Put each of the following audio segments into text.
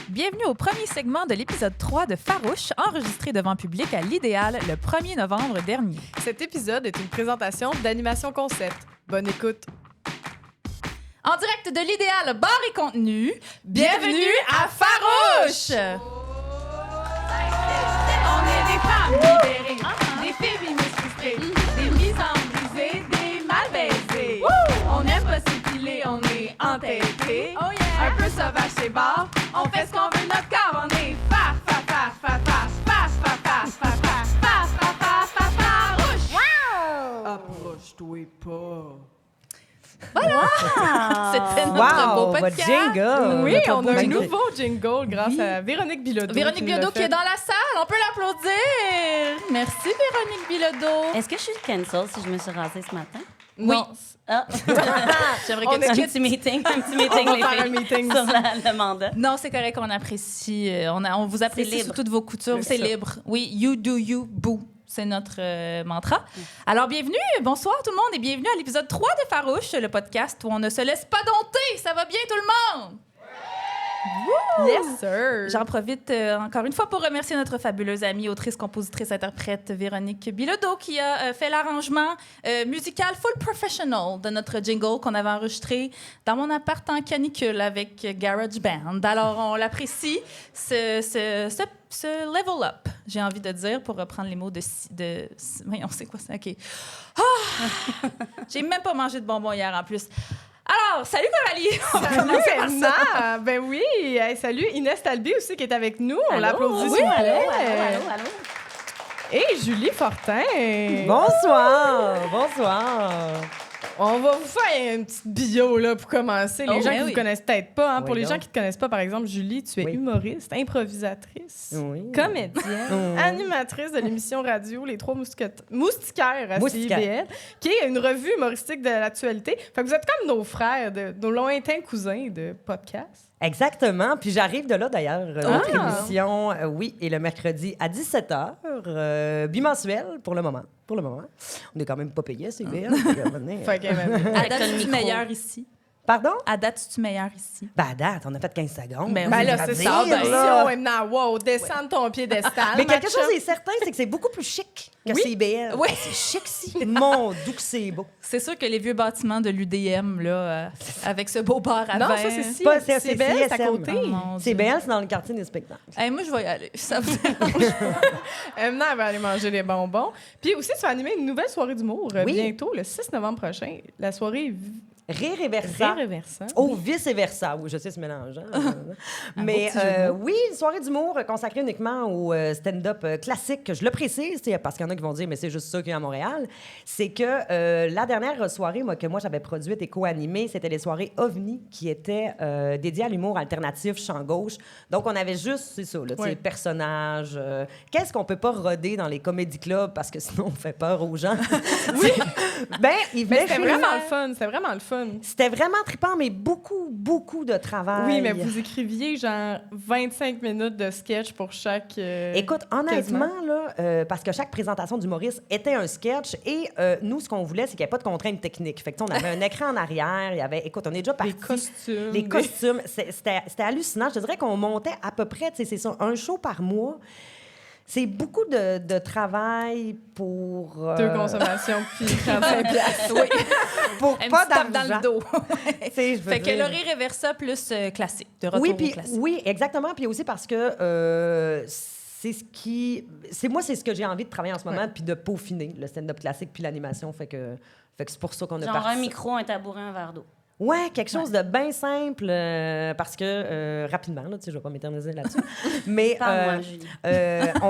Bienvenue au premier segment de l'épisode 3 de Farouche, enregistré devant public à l'Idéal le 1er novembre dernier. Cet épisode est une présentation d'Animation Concept. Bonne écoute. En direct de l'Idéal bar et contenu, bienvenue à Farouche! On est des femmes libérées, des féministes frustrées, des misanthropes brisées, des mal baisées. On aime pas s'épiler, on est entêtés. Oh yeah. Un peu sauvage chez bar, on fait ce qu'on veut de notre corps. On est farouche. Approche-toi pas. Voilà! C'était notre beau votre podcast. jingle! Oui, Notre on a beau un jingle. nouveau jingle grâce à Véronique Bilodeau. Véronique Bilodeau qui est dans la salle, on peut l'applaudir. Merci Véronique Bilodeau. Est-ce que je suis cancel si je me suis rasée ce matin? Non. Ah! J'aimerais On que tu est un quittes. petit meeting, On va les faire un filles, meeting. sur le mandat. Non, c'est correct, on apprécie. On vous apprécie C'est sous libre. toutes vos coutures. C'est C'est ça. libre. Oui, you do you, boo. C'est notre mantra. Alors, bienvenue, bonsoir tout le monde et bienvenue à l'épisode 3 de Farouche, le podcast où on ne se laisse pas dompter. Ça va bien tout le monde? Yes, sir. J'en profite encore une fois pour remercier notre fabuleuse amie, autrice, compositrice, interprète Véronique Bilodeau qui a fait l'arrangement musical full professional de notre jingle qu'on avait enregistré dans mon appart en canicule avec GarageBand. Alors, on l'apprécie, ce level up, j'ai envie de dire, pour reprendre les mots de voyons, c'est quoi ça? OK. Ah! J'ai même pas mangé de bonbons hier en plus. Alors, salut Coralie! On va commencer par ça. Emma. Ben oui. Hey, salut Inès Talbi aussi qui est avec nous. On Allô? l'applaudit, Oui, s'il vous plaît. allô. Et Julie Fortin. Bonsoir! Bonsoir! On va vous faire une petite bio là, pour commencer. Les Oh, gens ben qui ne oui. connaissent peut-être pas. Pour Oui, les donc. gens qui ne te connaissent pas, par exemple, Julie, tu es Oui. humoriste, improvisatrice, Oui. comédienne, animatrice de l'émission radio Les Trois Moustiquaires à Moustiquaires. CIBL, qui est une revue humoristique de l'actualité. Fait que vous êtes comme nos frères, nos lointains cousins de podcast. Exactement. Puis j'arrive de là, d'ailleurs. Notre Ah! émission, oui, est le mercredi à 17h, bimensuel pour le moment. Pour le moment. On est quand même pas payé, c'est bien. Fait que, À date, le es-tu micro. meilleur ici? Pardon? À date, es-tu meilleur ici? Ben, à date, on a fait 15 secondes. Ben, ben là, à c'est dire, ça. là. Ben, si on wow, descendre ton piédestal. Mais quelque ma chose chum. est certain, c'est que c'est beaucoup plus chic que Oui. CBL. Oui. C'est chic, si. Mon doux que c'est beau. C'est sûr que les vieux bâtiments de l'UDM, là, avec ce beau bar à Non, vin. ça, c'est si. Pas- c'est C'est belle, c'est à CSM. côté. Oh, mon Dieu. CBL, c'est dans le quartier des spectacles. Hey, moi, je vais y aller. Ça vous dérange? Emma, elle va aller manger des bonbons. Puis aussi, tu vas animer une nouvelle soirée d'humour Oui. bientôt, le 6 novembre prochain. La soirée Rire et versant. Rire et versant. Oh, vice et versa. Oui, je sais, c'est mélangeant. Mais beau petit jeu de mots. oui, une soirée d'humour consacrée uniquement au stand-up classique. Je le précise, parce qu'il y en a qui vont dire, mais c'est juste ça qu'il y a à Montréal. C'est que la dernière soirée que moi j'avais produite et co-animée, c'était les soirées OVNI qui étaient dédiées à l'humour alternatif, champ gauche. Donc, on avait juste, c'est ça, là, tu sais, Oui. personnages. Qu'est-ce qu'on peut pas roder dans les comédie clubs parce que sinon on fait peur aux gens? Oui. Ben, ils Mais venaient c'était rire. vraiment le fun. C'était vraiment le fun. C'était vraiment trippant, mais beaucoup, beaucoup de travail. Oui, mais vous écriviez genre 25 minutes de sketch pour chaque. Écoute, honnêtement, là, parce que chaque présentation d'humoriste était un sketch et nous, ce qu'on voulait, c'est qu'il n'y ait pas de contraintes techniques. Fait que, tu sais, on avait un écran en arrière, il y avait, écoute, on est déjà parti. Les costumes. Les costumes, c'était hallucinant. Je te dirais qu'on montait à peu près, tu sais, c'est ça, un show par mois. C'est beaucoup de travail pour... Deux consommations, puis 35 piastres. Oui. pour Un pas petit tape dans d'argent. le dos. Tu sais, je veux Fait que dire. le rire et versa plus classique, de retour Oui, au puis classique. oui, exactement. Puis aussi parce que c'est ce que j'ai envie de travailler en ce moment, puis de peaufiner le stand-up classique puis l'animation. Fait que c'est pour ça qu'on a Genre parti. un micro, un tabouret, un verre d'eau. Ouais, quelque chose de bien simple, parce que rapidement, là, tu sais, je vais pas m'éterniser là-dessus. Mais Parle-moi, Julie.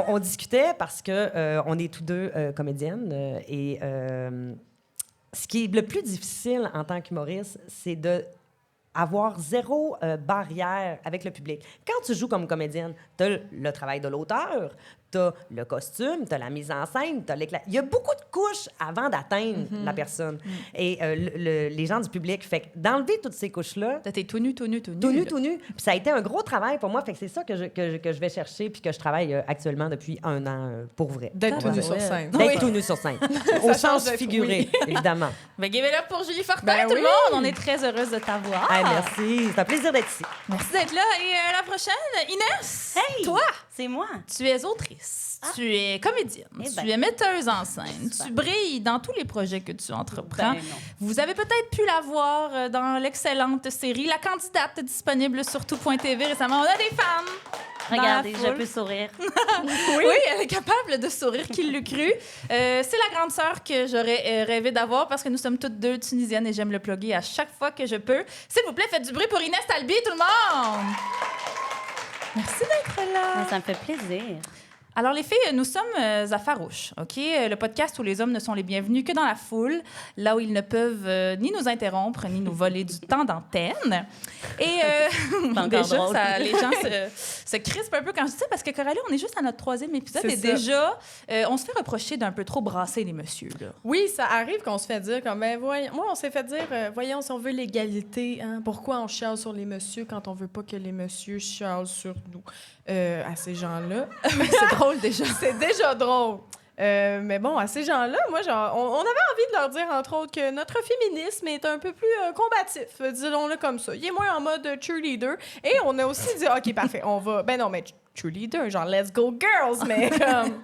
on discutait parce que on est tous deux comédiennes et ce qui est le plus difficile en tant qu'humoriste, c'est de avoir zéro barrière avec le public. Quand tu joues comme comédienne, tu as le travail de l'auteur, t'as le costume, t'as la mise en scène, t'as l'éclat. Il y a beaucoup de couches avant d'atteindre la personne. Et les gens du public, fait que d'enlever toutes ces couches-là, T'es tout nu, tout nu, tout nu. tout nu, là. tout nu. Puis ça a été un gros travail pour moi. Fait que c'est ça que je vais chercher puis que je travaille actuellement depuis 1 an pour vrai. D'être tout nu ouais. sur scène. D'être tout nu sur scène. Au Ça sens change de- figuré, évidemment. Ben, give it up pour Julie Fortin, Ben tout le oui. monde. On est très heureuse de t'avoir. Hey, merci. C'est un plaisir d'être ici. Merci d'être là. Et la prochaine, Inès, Hey! toi, C'est moi. tu es autrice, tu es comédienne, Eh tu ben. es metteuse en scène, Super. tu brilles dans tous les projets que tu entreprends. Ben non. Vous avez peut-être pu la voir dans l'excellente série La Candidate, disponible sur tout.tv récemment. On a des femmes. dans la Regardez, je foule. peux sourire. Oui, elle est capable de sourire, qui l'eût cru. C'est la grande sœur que j'aurais rêvé d'avoir parce que nous sommes toutes deux tunisiennes et j'aime le plugger à chaque fois que je peux. S'il vous plaît, faites du bruit pour Inès Talbi, tout le monde! Merci d'être là. Ça me fait plaisir. Alors, les filles, nous sommes à Farouche, OK? Le podcast où les hommes ne sont les bienvenus que dans la foule, là où ils ne peuvent ni nous interrompre, ni nous voler du temps d'antenne. Et encore déjà, drôle. les gens se crispent un peu quand je dis ça, parce que Coralie, on est juste à notre 3e épisode C'est et ça. déjà, on se fait reprocher d'un peu trop brasser les messieurs, là. Oui, ça arrive qu'on se fait dire comme, ben, voyons, moi, on s'est fait dire, voyons, si on veut l'égalité, hein, pourquoi on chiale sur les messieurs quand on veut pas que les messieurs chialent sur nous? À ces gens-là. C'est drôle, déjà. C'est déjà drôle. Mais bon, à ces gens-là, moi, genre, on avait envie de leur dire, entre autres, que notre féminisme est un peu plus combatif, disons-le comme ça. Il est moins en mode cheerleader. Et on a aussi dit, OK, parfait, on va... Ben non, mais cheerleader, genre, let's go girls, mais comme...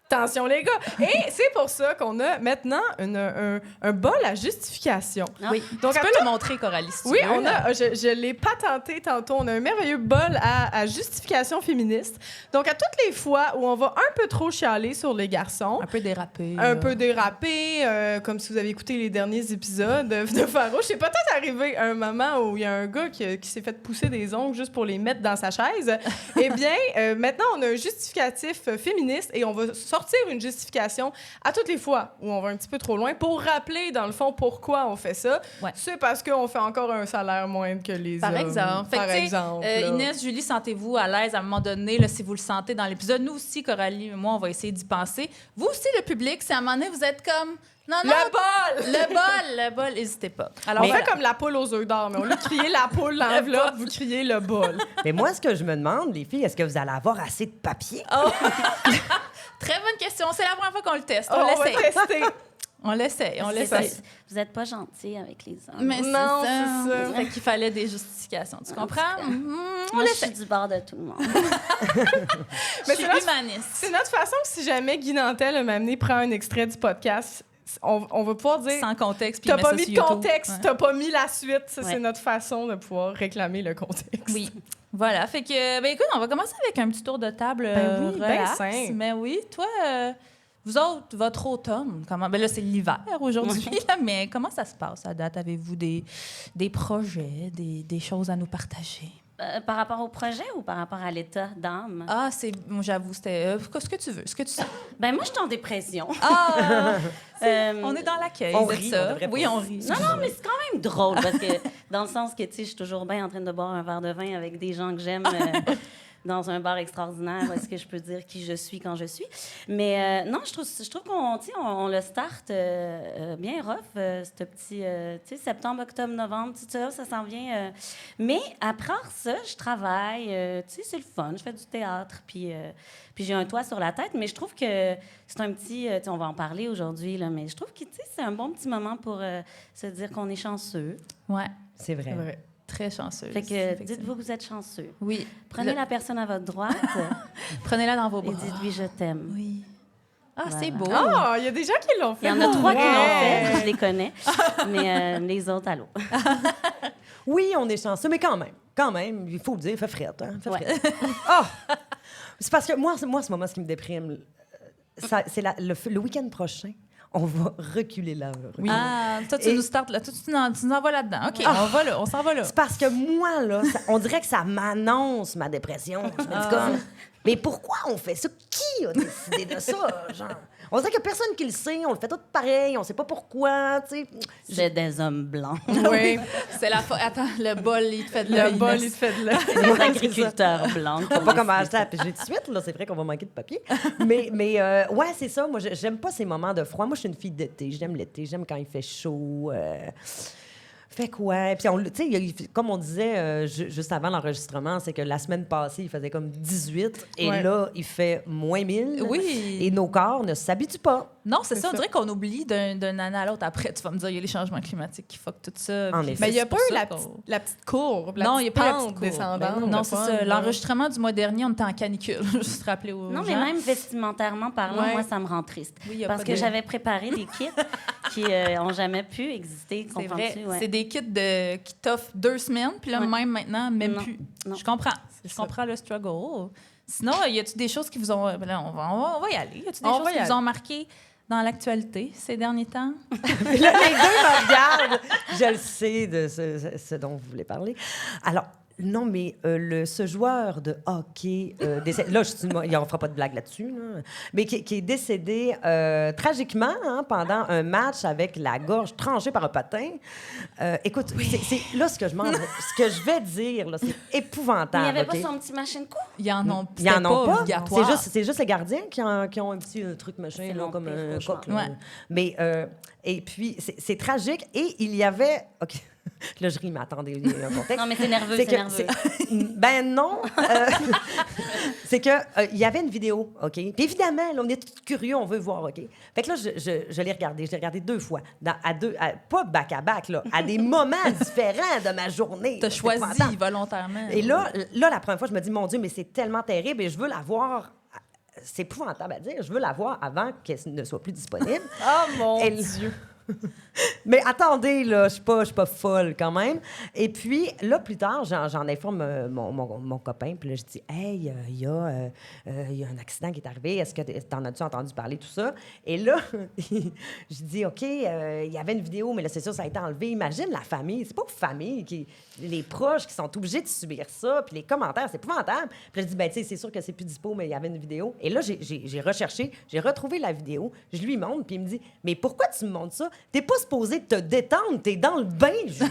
Attention, les gars. Et c'est pour ça qu'on a maintenant un bol à justification. Ah. Oui. Donc, Tu à peux tout- le montrer, Coralie, si tu Oui, veux, on là. a, je l'ai patenté tantôt. On a un merveilleux bol à justification féministe. Donc, à toutes les fois où on va un peu trop chialer sur les garçons, Un peu dérapé. un là. peu dérapé, comme si vous avez écouté les derniers épisodes de Farouche. C'est peut-être arrivé un moment où il y a un gars qui s'est fait pousser des ongles juste pour les mettre dans sa chaise. Eh bien, maintenant, on a un justificatif féministe et on va sortir une justification à toutes les fois où on va un petit peu trop loin pour rappeler, dans le fond, pourquoi on fait ça. Ouais. C'est parce qu'on fait encore un salaire moindre que les Par hommes. exemple. Fait que, Par tu sais, exemple. là. Inès, Julie, sentez-vous à l'aise à un moment donné, là, si vous le sentez dans l'épisode. Nous aussi, Coralie et moi, on va essayer d'y penser. Vous aussi, le public, si à un moment donné, vous êtes comme... Non, non, le bol, n'hésitez pas. Alors, On voilà. fait comme la poule aux œufs d'or, mais au lieu de crier la poule, l'enveloppe, vous criez le bol. Mais moi, ce que je me demande, les filles, est-ce que vous allez avoir assez de papier? Oh. Très bonne question. C'est la première fois qu'on le teste. On On va l'essaye. tester. On l'essaye. On C'est l'essaye. ça. Vous n'êtes pas gentil avec les hommes. Mais c'est Non, ça. c'est ça. Fait qu'il fallait des justifications. Tu En comprends? tout cas. On Moi, je l'essaye. suis du bord de tout le monde. Mais Je suis c'est notre- humaniste. C'est notre façon que si jamais Guy Nantel m'a amené prend un extrait du podcast, on va pouvoir dire Sans contexte. puis t'as il met pas ça mis sur de YouTube. contexte, Ouais. t'as pas mis la suite. Ça, Ouais. c'est notre façon de pouvoir réclamer le contexte. Oui. Voilà. Fait que, ben écoute, on va commencer avec un petit tour de table Ben oui, ben relax. simple. Mais oui, toi, vous autres, votre automne, comment... Ben là, c'est l'hiver aujourd'hui, là, mais comment ça se passe à date? Avez-vous des projets, des choses à nous partager? Par rapport au projet ou par rapport à l'état d'âme? Ah, moi, j'avoue, c'était ce que tu veux, ce que tu sens. Ben moi, je suis en dépression. Ah! Euh, On est dans l'accueil On de rit, ça. on devrait Oui, pas. on rit. Non, non, mais c'est quand même drôle parce que dans le sens que, tu sais, je suis toujours bien en train de boire un verre de vin avec des gens que j'aime dans un bar extraordinaire où est-ce que je peux dire qui je suis quand je suis. Mais non, je trouve qu'on, tu sais, on le start bien rough, ce petit, tu sais, septembre, octobre, novembre, tout ça, ça s'en vient. Mais après ça, je travaille, tu sais, c'est le fun, je fais du théâtre, puis j'ai un toit sur la tête, mais je trouve que c'est un petit... tu sais, on va en parler aujourd'hui, là, mais je trouve que, tu sais, c'est un bon petit moment pour se dire qu'on est chanceux. Ouais, C'est vrai. C'est vrai. très chanceuse. Fait que effectivement. dites-vous que vous êtes chanceux. Oui. Prenez la personne à votre droite Prenez-la dans vos et bras. dites-lui « je t'aime Oui. Ah, Voilà. c'est beau. Ah, il y a des gens qui l'ont ». Il fait. y en a 3 qui l'ont Ouais. fait, je les connais, mais les autres, allô. Oui, on est chanceux, mais quand même, il faut le dire, il fait frette. Hein? Fait Ouais. frette. Ah! C'est parce que moi, ce moment, ce qui me déprime, c'est le week-end prochain, on va reculer l'heure. Oui. Ah, toi, tu Et- nous startes là. Toi, tu nous envoies là-dedans. OK, Ah. on va là. On s'en va là. C'est parce que moi, là, on dirait que ça m'annonce ma dépression. Je me dis comme, mais pourquoi on fait ça? Qui a décidé de ça? Genre, On dirait qu'il n'y a personne qui le sait, on le fait tout pareil, on sait pas pourquoi, tu sais. C'est des hommes blancs. Oui. C'est la Attends, le bol, il te fait de Le l'œil. bol, il te fait de l'œil. Des agriculteurs blancs. On va pas commencer à piger tout de suite, là. C'est vrai qu'on va manquer de papier. Mais ouais, c'est ça. Moi, j'aime pas ces moments de froid. Moi, je suis une fille d'été. J'aime l'été. J'aime quand il fait chaud. Fait que ouais. Puis, tu sais, comme on disait juste avant l'enregistrement, c'est que la semaine passée, il faisait comme 18. Et Ouais. là, il fait moins 1000. Oui. Et nos corps ne s'habituent pas. Non, c'est C'est ça. On ça. dirait qu'on oublie d'une année à l'autre. Après, tu vas me dire, il y a les changements climatiques qui fuck tout ça. En Puis effet. Mais il n'y a c'est pas pour eu ça la, qu'on- la petite courbe, la Non, petite il n'y a pas la pente petite courbe. descendante. Non, le c'est fun, ça. là. L'enregistrement du mois dernier, on était en canicule. Juste rappeler aux Non, gens. mais même vestimentairement parlant, Ouais. moi, ça me rend triste. Oui, il y a Parce pas que de- j'avais préparé des kits qui n'ont jamais pu exister. C'est vrai. comprends-tu? Ouais. C'est des kits qui t'offrent 2 semaines, puis là, Ouais. même maintenant, même Non, plus. non. Je comprends. C'est Je ça. comprends le struggle. Sinon, y a-tu des choses qui vous ont. Ben là, on va y aller. Y a-tu des On choses va y qui vous aller. ont marqué dans l'actualité ces derniers temps? Puis là, les deux me regardent. Je le sais de ce dont vous voulez parler. Alors, non, mais ce joueur de hockey, décédé, là, il n'en fera pas de blague là-dessus, là, mais qui est décédé tragiquement pendant un match avec la gorge tranchée par un patin. Écoute, c'est là ce que je vais dire, là, c'est Mais il épouvantable. n'y avait OK? pas son petit machine coup. Ils en ont, Ils en ont pas. obligatoire. C'est juste les gardiens qui ont un petit truc machin, C'est là, mon comme pire un cauchemar. coq. là. Ouais. Mais, et puis, c'est tragique. Et il y avait... OK, là, je ris, mais attendez, il y a un contexte. Non, mais c'est nerveux, C'est c'est que- nerveux. Ben non. C'est que il y avait une vidéo, OK? Puis évidemment, là, on est tous curieux, on veut voir, OK? Fait que là, je l'ai regardé. Je l'ai regardé 2 fois. Pas back-à-back, là, à des moments différents de ma journée. T'as C'est choisi épouvantable. volontairement. Et là, la première fois, je me dis, mon Dieu, mais c'est tellement terrible et je veux la voir. C'est épouvantable à dire. Je veux la voir avant qu'elle ne soit plus disponible. Oh mon Elle- Dieu! Mais attendez, là, je suis pas folle quand même. Et puis, là, plus tard, j'en informe mon copain. Puis là, je dis, hey, il y a un accident qui est arrivé. Est-ce que t'en as-tu entendu parler, tout ça? Et là, je dis, OK, il y avait une vidéo, mais là, c'est sûr, ça a été enlevé. Imagine la famille. C'est pas aux familles, les proches qui sont obligés de subir ça. Puis les commentaires, c'est épouvantable. Puis là, je dis, ben, tu sais, c'est sûr que c'est plus dispo, mais il y avait une vidéo. Et là, j'ai recherché, j'ai retrouvé la vidéo. Je lui montre, puis il me dit, mais pourquoi tu me montres ça? T'es pas supposé te détendre, t'es dans le bain, Julie.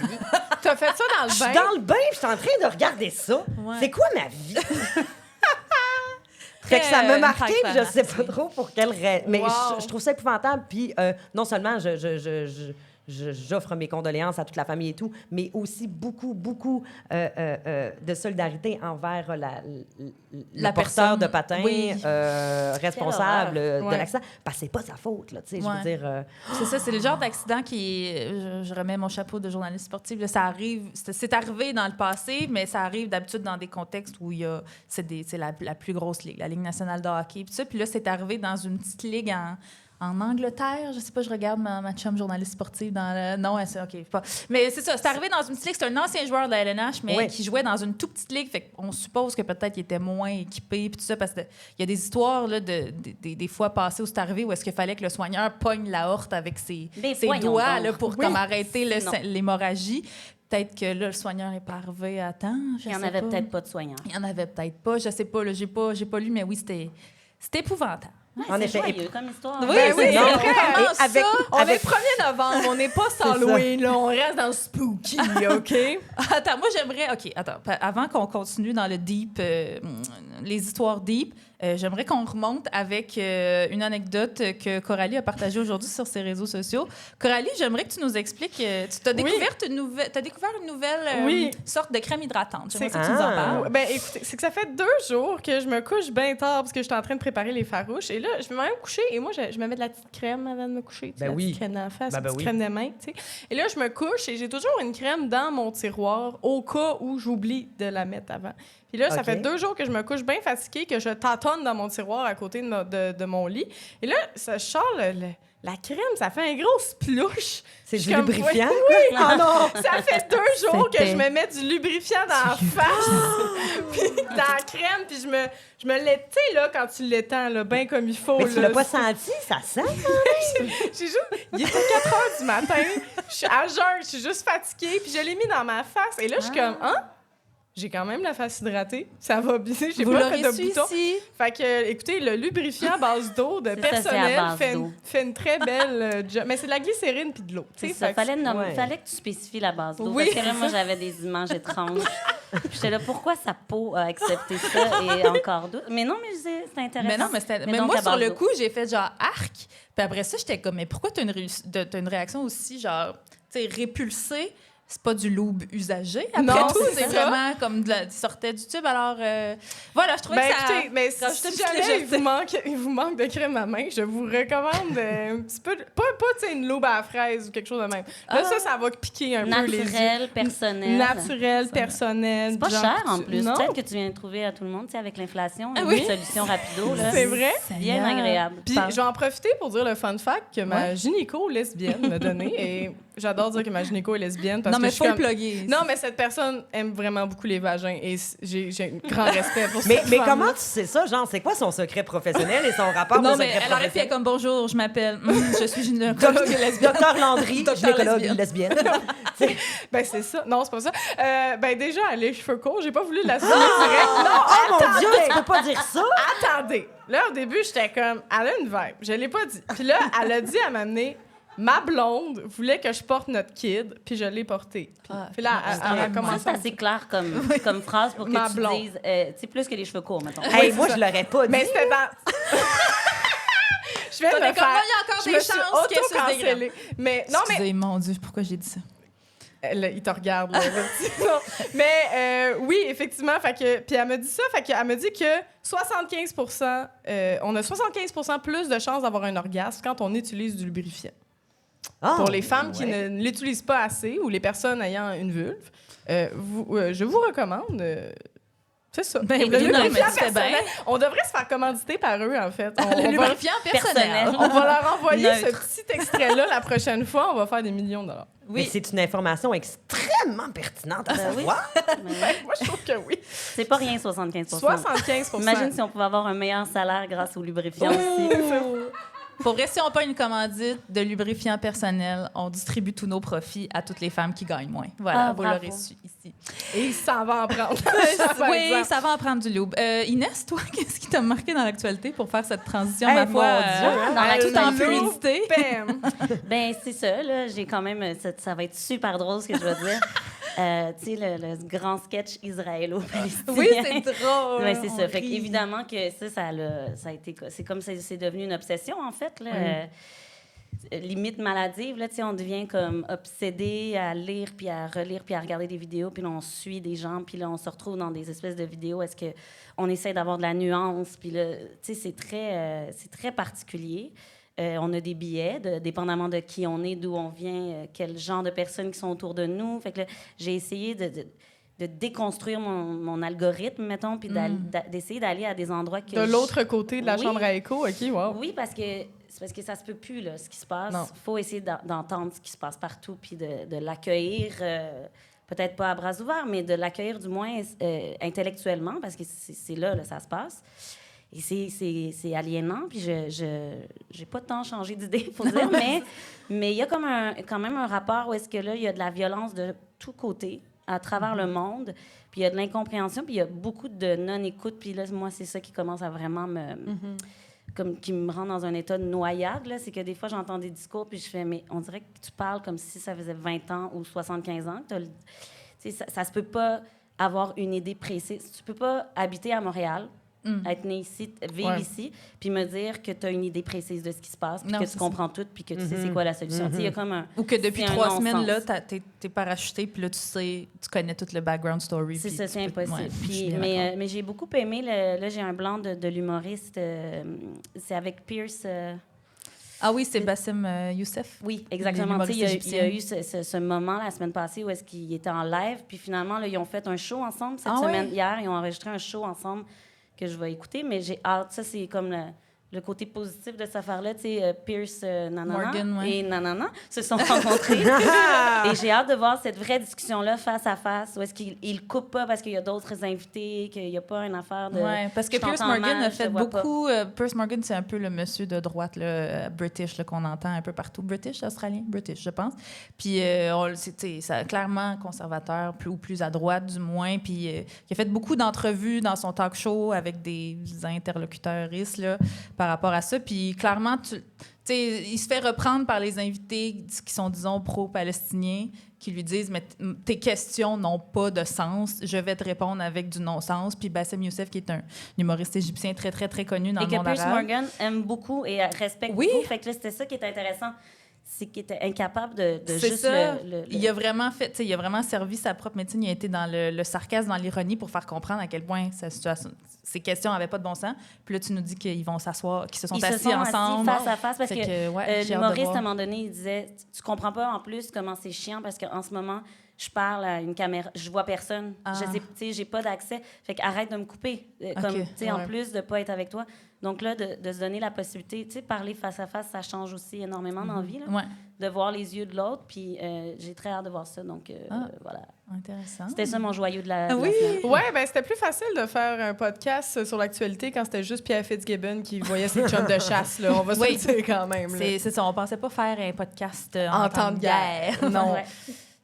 T'as fait ça dans Je le suis bain? dans le bain, je suis en train de regarder ça. Ouais. C'est quoi ma vie? Fait que ça m'a marqué, puis je sais pas trop pour quelle raison. Mais Wow. je trouve ça épouvantable. Puis non seulement j'offre mes condoléances à toute la famille et tout, mais aussi beaucoup de solidarité envers le porteur personne. de patin Oui. responsable de Ouais. l'accident. Parce que c'est pas sa faute, là, tu sais, je Ouais. veux dire... C'est ça, c'est le genre d'accident qui est... Je remets mon chapeau de journaliste sportif. Là, ça arrive... C'est arrivé dans le passé, mais ça arrive d'habitude dans des contextes où il y a... C'est la plus grosse ligue, la Ligue nationale de hockey. Puis ça, puis là, c'est arrivé dans une petite ligue en Angleterre. Je sais pas, je regarde ma chum journaliste sportive dans le... Non, c'est OK. Pas... Mais c'est ça, c'est arrivé dans une petite ligue. C'est un ancien joueur de la LNH, mais Ouais. qui jouait dans une toute petite ligue. Fait qu'on suppose que peut-être qu'il était moins équipé, puis tout ça, parce qu'il y a des histoires là, des fois passées où c'est arrivé où est-ce qu'il fallait que le soigneur pogne la horte avec ses voyons doigts donc. là, pour Oui. comme arrêter Non. l'hémorragie. Peut-être que là, le soigneur n'est pas arrivé à temps. Il n'y en avait peut-être pas de soignants. Il y en avait peut-être pas. Je sais pas. Là, j'ai pas lu, mais oui, c'était épouvant. En C'est effet. joyeux comme histoire. Oui, Ben oui, c'est c'est vrai. vrai. On commence Et avec- ça. On est le 1er novembre, on n'est pas ça. Halloween, là, on reste dans le spooky, OK? Attends, moi, j'aimerais... OK, attends. Avant qu'on continue dans le deep, les histoires deep, j'aimerais qu'on remonte avec une anecdote que Coralie a partagée aujourd'hui sur ses réseaux sociaux. Coralie, j'aimerais que tu nous expliques... tu as découvert une nouvelle Oui. sorte de crème hydratante. J'aimerais C'est- que tu nous en Ah. parles. Ben écoutez, c'est que ça fait 2 jours que je me couche bien tard parce que je suis en train de préparer les farouches. Et là, je vais même coucher et moi, je me mets de la petite crème avant de me coucher. Tu sais, Ben la oui. petite crème dans la face, Ben la petite oui. crème des mains, tu sais. Et là, je me couche et j'ai toujours une crème dans mon tiroir au cas où j'oublie de la mettre avant. Puis là, ça OK. fait 2 jours que je me couche bien fatiguée, que je tâtonne dans mon tiroir à côté de mon lit. Et là, ça sort la crème, ça fait un gros splouche. C'est Je du suis comme, lubrifiant? Oui, oh non! Ça fait 2 jours que C'était- je me mets du lubrifiant dans la face, puis dans la crème, puis je me l'étends, tu sais, là, quand tu l'étends, là, bien comme il faut. Mais tu là. l'as pas senti, ça sent? J'ai juste... Il était 4 heures du matin, je suis à jeun, je suis juste fatiguée, puis je l'ai mis dans ma face, et là, je suis comme, hein? j'ai quand même la face hydratée. Ça va bien. J'ai Vous pas l'aurez fait de su boutons. ici. Fait que, écoutez, le lubrifiant à base d'eau de C'est ça, c'est à personnel base d'eau. fait une très belle job. Mais c'est de la glycérine puis de l'eau. C'est tu sais, ça. fait que- Fallait que tu spécifies la base d'eau. Oui, Parce que là, moi, j'avais des images étranges. Puis j'étais là, pourquoi sa peau a accepté ça et encore d'autres? Mais non, mais c'est intéressant. Mais non, mais donc, moi, à sur base le d'eau. coup, j'ai fait genre arc. Puis après ça, j'étais comme, mais pourquoi t'as une réaction aussi, genre, tu sais, répulsée? C'est pas du lube usagé. Après Non, tout, c'est c'est ça. vraiment comme sortait du tube. Alors, voilà, je trouvais Ben, que ça... écoutez, mais rajoutait si une petite jamais légèreté. il vous manque de crème à main, je vous recommande un petit peu, pas tu sais, une l'aube à la fraise ou quelque chose de même. Là, ça va piquer un peu les yeux. Naturel, personnel. Naturel, personnel. C'est pas genre, cher en plus. Non, Peut-être que tu viens de trouver à tout le monde, tu sais, avec l'inflation, Ah une oui? solution rapido. Là. c'est vrai. Bien agréable. Puis je vais en profiter pour dire le fun fact que ma gynéco lesbienne m'a donné. Et j'adore dire que ma gynéco est lesbienne parce Non, que mais je suis faut le comme... plugger. Non, mais cette personne aime vraiment beaucoup les vagins et j'ai un grand respect pour Mais cette femme-là. comment tu sais ça? Genre, c'est quoi son secret professionnel et son rapport Non, au mais secret elle aurait pu être professionnel? comme bonjour, je m'appelle, je suis gynécologue lesbienne. Docteur Landry, Docteur gynécologue lesbienne. lesbienne. Ben, c'est ça. Non, c'est pas ça. Ben, déjà, elle a les cheveux courts. J'ai pas voulu la soumettre direct. Non, Oh mon attendez. Dieu, tu peux pas dire ça! Attendez. Là, au début, j'étais comme, elle a une vibe. Je l'ai pas dit. Puis là, elle a dit à m'amener, ma blonde voulait que je porte notre kid, puis je l'ai porté. Puis là, elle a Ça, commencé c'est à... assez clair comme phrase pour que Ma tu blonde. dises, tu sais, plus que les cheveux courts, mettons. Hey, c'est moi, ça. je l'aurais pas dit. Mais c'était dans... je viens de T'es me comme, faire... moi, il y a encore Je des me suis chances qu'elle se auto-cancellée. Mais non, mais... Excusez, mon Dieu, pourquoi j'ai dit ça? Il te regarde, là. Non. Mais oui, effectivement. Fait que, puis elle me dit ça. Fait qu'elle me dit que 75 on a 75 plus de chances d'avoir un orgasme quand on utilise du lubrifiant. Ah, Pour les femmes qui ouais. ne l'utilisent pas assez ou les personnes ayant une vulve, je vous recommande... c'est ça. Ben Le oui, non, mais lubrifiant tu fais bien. personnel. On devrait se faire commanditer par eux, en fait. Le On va, lubrifiant personnel. on va leur envoyer ce Neutre. petit extrait-là la prochaine fois. On va faire des millions de dollars. Mais c'est une information extrêmement pertinente à oui. savoir. Moi, je trouve que oui. C'est pas rien, 75 75 Imagine si on pouvait avoir un meilleur salaire grâce au lubrifiant aussi. Pour vrai, si on pas une commandite de lubrifiant personnel, on distribue tous nos profits à toutes les femmes qui gagnent moins. Voilà, Ah, vous bravo. l'aurez su ici. Et il s'en va en prendre. Oui, ça va en prendre du lube. Inès, toi, qu'est-ce qui t'a marqué dans l'actualité pour faire cette transition, Hey, ma mon foi, Dieu, hein? Dans la tout en l'actualité. fluidité? Bam! Ben, c'est ça, là. J'ai quand même. Ça va être super drôle, ce que je vais dire. Tu sais, le grand sketch israélo-palestinien. Oui, c'est drôle. Ouais, c'est ça. On Fait rit. évidemment que ça a été. C'est comme c'est devenu une obsession, en fait. Là. Limite maladive, là, tu sais, on devient comme obsédé à lire, puis à relire, puis à regarder des vidéos, puis là, on suit des gens, puis là, on se retrouve dans des espèces de vidéos. Est-ce qu'on essaie d'avoir de la nuance? Puis là, tu sais, c'est très particulier. On a des billets, dépendamment de qui on est, d'où on vient, quel genre de personnes qui sont autour de nous. Fait que là, j'ai essayé de déconstruire mon algorithme, mettons, puis d'essayer d'aller à des endroits que... De l'autre côté de la Oui. chambre à écho, OK, wow. Oui, parce que ça se peut plus, là, ce qui se passe. Non. Il faut essayer d'entendre ce qui se passe partout, puis de l'accueillir, peut-être pas à bras ouverts, mais de l'accueillir du moins intellectuellement, parce que c'est là, ça se passe. Et c'est aliénant, puis je j'ai pas tant changé d'idée, faut dire, mais il y a comme quand même un rapport où est-ce que là, il y a de la violence de tous côtés, à travers le monde, puis il y a de l'incompréhension, puis il y a beaucoup de non-écoute, puis là, moi, c'est ça qui commence à vraiment comme qui me rend dans un état de noyade, là, c'est que des fois, j'entends des discours, puis je fais, mais on dirait que tu parles comme si ça faisait 20 ans ou 75 ans. Tu sais, ça se peut pas avoir une idée précise. Tu peux pas habiter à Montréal, être né ici, vivre ici, puis me dire que tu as une idée précise de ce qui se passe, puis Non, que c'est tu comprends tout, puis que tu sais c'est quoi la solution. Tu sais, il y a comme un... Ou que depuis c'est un 3 semaines, non-sens. là, t'es parachuté, puis là, tu connais tout le background story. C'est puis ça, tu c'est peux- impossible. ouais, je suis Puis, bien d'accord. mais j'ai beaucoup aimé, là, j'ai un blanc de l'humoriste, c'est avec Pierce... Ah oui, c'est Bassem Youssef. Oui, exactement. L'humoriste Tu sais, il y a eu égyptien. ce moment la semaine passée où est-ce qu'il était en live, puis finalement, là, ils ont fait un show ensemble cette Ah semaine. ouais? Hier, ils ont enregistré un show ensemble que je vais écouter, mais j'ai hâte. Ça, c'est comme le côté positif de cette affaire-là, tu sais, Pierce Morgan, ouais. et Nanana se sont rencontrés. Et j'ai hâte de voir cette vraie discussion-là face à face, où est-ce qu'ils coupent pas parce qu'il y a d'autres invités, qu'il n'y a pas une affaire de... Ouais, parce que je Pierce t'entends Morgan mal, a je fait te vois pas. beaucoup... Pierce Morgan, c'est un peu le monsieur de droite, là, British, là, qu'on entend un peu partout. British, australien? British, je pense. Puis, c'est clairement conservateur, plus à droite, du moins. Puis, il a fait beaucoup d'entrevues dans son talk show avec des interlocuteuristes, là, par rapport à ça. Puis, clairement, il se fait reprendre par les invités qui sont, disons, pro-palestiniens, qui lui disent « Mais tes questions n'ont pas de sens. Je vais te répondre avec du non-sens. » Puis Bassem Youssef, qui est un humoriste égyptien très, très, très connu dans le monde arabe. Et que Pierce Morgan aime beaucoup et respecte beaucoup. Fait que là, c'était ça qui était intéressant. C'est qu'il était incapable de juste ça. le... Il a vraiment fait, il a vraiment servi sa propre médecine. Il a été dans le sarcasme, dans l'ironie pour faire comprendre à quel point ces questions n'avaient pas de bon sens. Puis là, tu nous dis qu'ils vont s'asseoir, qu'ils se sont assis ensemble. Face à face parce que l'humoriste, à un moment donné, il disait « Tu comprends pas en plus comment c'est chiant parce qu'en ce moment, je parle à une caméra, je vois personne. Je sais, tu sais, j'ai pas d'accès. Fait qu'arrête de me couper. Comme, tu sais, en plus de pas être avec toi. Donc là, de se donner la possibilité, tu sais, parler face à face, ça change aussi énormément dans la vie, là. Ouais. De voir les yeux de l'autre. Puis j'ai très hâte de voir ça. Donc voilà. Intéressant. C'était ça mon joyau de la oui. semaine. Ouais, ben c'était plus facile de faire un podcast sur l'actualité quand c'était juste Pierre Fitzgibbon qui voyait ses chums de chasse, là. On va se le dire quand même, là. C'est ça, on pensait pas faire un podcast en temps de guerre. Non. Ouais.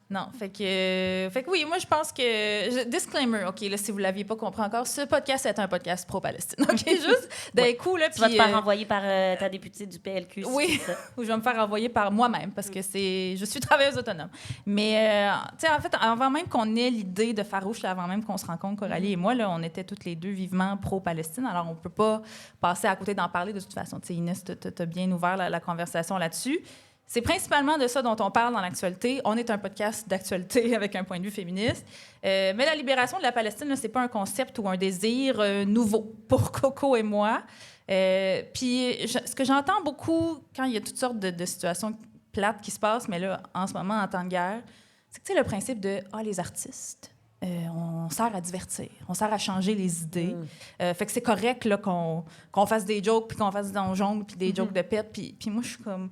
Non, fait que oui, moi je pense que disclaimer, OK, là si vous l'aviez pas compris encore, ce podcast est un podcast pro-Palestine. OK, juste d'un coup là Tu vas te faire renvoyer par ta députée du PLQ. Oui, ou je vais me faire renvoyer par moi-même parce que je suis travailleuse autonome. Mais tu sais en fait avant même qu'on ait l'idée de Farouche, avant même qu'on se rencontre Coralie et moi là, on était toutes les deux vivement pro-Palestine. Alors on peut pas passer à côté d'en parler de toute façon. Tu sais Inès t'as bien ouvert la conversation là-dessus. C'est principalement de ça dont on parle dans l'actualité. On est un podcast d'actualité avec un point de vue féministe. Mais la libération de la Palestine, ce n'est pas un concept ou un désir nouveau pour Coco et moi. Puis ce que j'entends beaucoup quand il y a toutes sortes de situations plates qui se passent, mais là, en ce moment, en temps de guerre, c'est que c'est le principe de « Ah, les artistes, on sert à divertir, on sert à changer les idées. Fait que c'est correct là, qu'on fasse des jokes, puis qu'on fasse des donjons, puis des jokes de pète. Puis moi, je suis comme...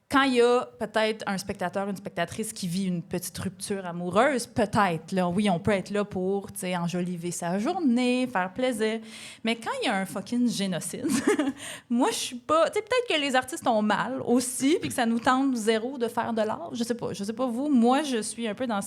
Quand il y a peut-être un spectateur, une spectatrice qui vit une petite rupture amoureuse, peut-être, là, oui, on peut être là pour, tu sais, enjoliver sa journée, faire plaisir. Mais quand il y a un fucking génocide, moi, je suis pas... Tu sais, peut-être que les artistes ont mal aussi, puis que ça nous tente zéro de faire de l'art. Je sais pas vous. Moi, je suis un peu dans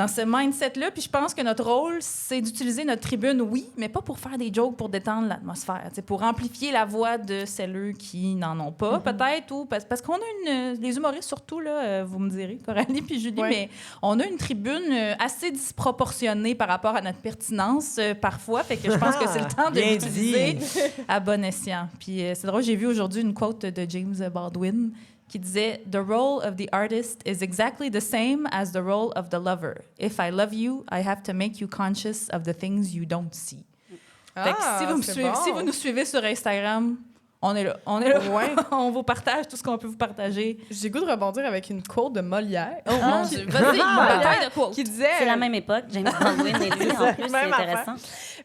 ce mindset-là, puis je pense que notre rôle, c'est d'utiliser notre tribune, oui, mais pas pour faire des jokes pour détendre l'atmosphère, pour amplifier la voix de celles qui n'en ont pas, peut-être, ou parce qu'on a les humoristes surtout, là, vous me direz, Coralie puis Julie, mais on a une tribune assez disproportionnée par rapport à notre pertinence parfois, fait que je pense que c'est le temps de l'utiliser à bon escient. Puis c'est drôle, j'ai vu aujourd'hui une quote de James Baldwin qui disait « The role of the artist is exactly the same as the role of the lover. If I love you, I have to make you conscious of the things you don't see. » Fait que si vous nous suivez sur Instagram, on est là. Ouais. On vous partage tout ce qu'on peut vous partager. J'ai goût de rebondir avec une quote de Molière. Oh mon Dieu, vas-y, bataille de quote. Qui disait... C'est la même époque, James Baldwin et lui, en plus, c'est intéressant.